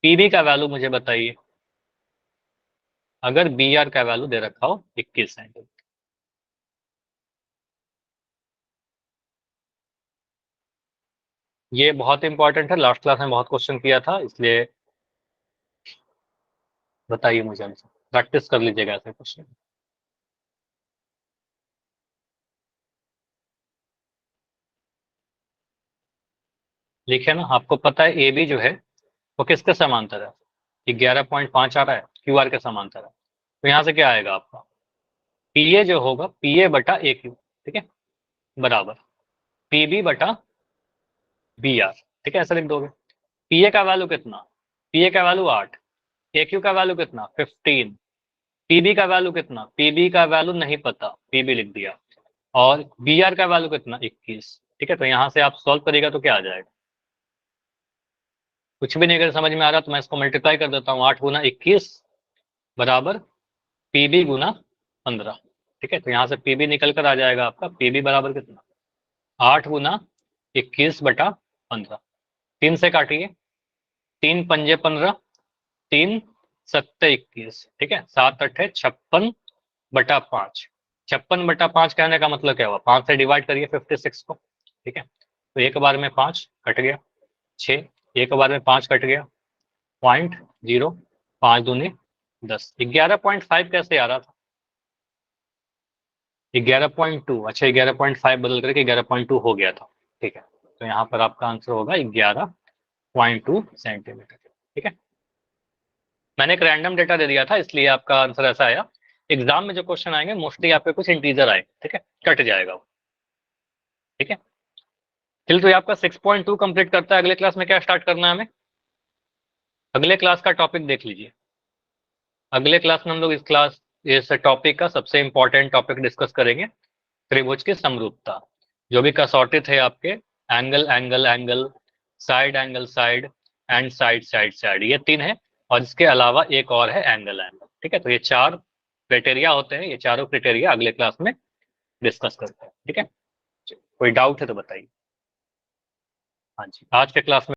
पीबी का वैल्यू मुझे बताइए, अगर बी आर का वैल्यू दे रखा हो 21 सेंटीमीटर। ये बहुत इंपॉर्टेंट है, लास्ट क्लास में बहुत क्वेश्चन किया था, इसलिए बताइए मुझे आंसर, प्रैक्टिस कर लीजिएगा ऐसे क्वेश्चन। लिखे ना, आपको पता है ए बी जो है वो किसके समांतर है? 11.5 आ रहा है, क्यू आर के समांतर है। तो यहाँ से क्या आएगा आपका? पी ए जो होगा पी ए बटा ए क्यू, ठीक है, बराबर पी बी बटा बी आर, ठीक है, ऐसा लिख दोगे। पी ए का वैल्यू कितना? पी ए का वैल्यू 8, ए क्यू का वैल्यू कितना? 15, पीबी का वैल्यू कितना? पीबी का वैल्यू नहीं पता, पीबी लिख दिया, और बी आर का वैल्यू कितना? 21, ठीक है। तो यहाँ से आप सॉल्व करेगा तो क्या आ जाएगा? कुछ भी नहीं, अगर समझ में आ रहा तो मैं इसको मल्टीप्लाई कर देता हूँ, 8 गुना 21 बराबर पीबी गुना 15, ठीक है। तो यहाँ से पीबी निकल कर आ जाएगा आपका, पीबी बराबर कितना? 8 गुना 21 बटा 15। 3 से काटिए, 3 पंजे 15, 3 सत्ते 21, ठीक है, 7 अट्ठे 56 बटा 5। 56 बटा 5 कहने का मतलब क्या हुआ? 5 से डिवाइड करिए 56 को, ठीक है। तो एक बार में 5 कट गया, 6, एक बार में 5 कट गया, 0.0, 5 दूनी 10, 11.5 कैसे आ रहा था? 11.2, अच्छा 11.5 बदल करके 11.2 हो गया था, ठीक है। तो यहाँ पर आपका आंसर होगा 11.2 सेंटीमीटर, ठीक है। मैंने एक रैंडम डेटा दे दिया था, इसलिए आपका आंसर ऐसा आया। एग्जाम में जो क्वेश्चन आएंगे मोस्टली आपके कुछ इंटीजर आए, ठीक है, कट जाएगा वो, ठीक है। चलिए, तो ये आपका 6.2 कंप्लीट करता है। अगले क्लास में क्या स्टार्ट करना है हमें? अगले क्लास का टॉपिक देख लीजिए। अगले क्लास में हम लोग इस टॉपिक का सबसे इंपॉर्टेंट टॉपिक डिस्कस करेंगे, त्रिभुज की समरूपता। जो भी कसौटी थे आपके, angle angle angle, side angle side, and side side side, ये 3 है, और इसके अलावा एक और है एंगल एंगल, ठीक है। तो ये 4 क्राइटेरिया होते हैं, ये चारों क्राइटेरिया अगले क्लास में डिस्कस करते हैं, ठीक है। कोई डाउट है तो बताइए। हाँ जी, आज के क्लास में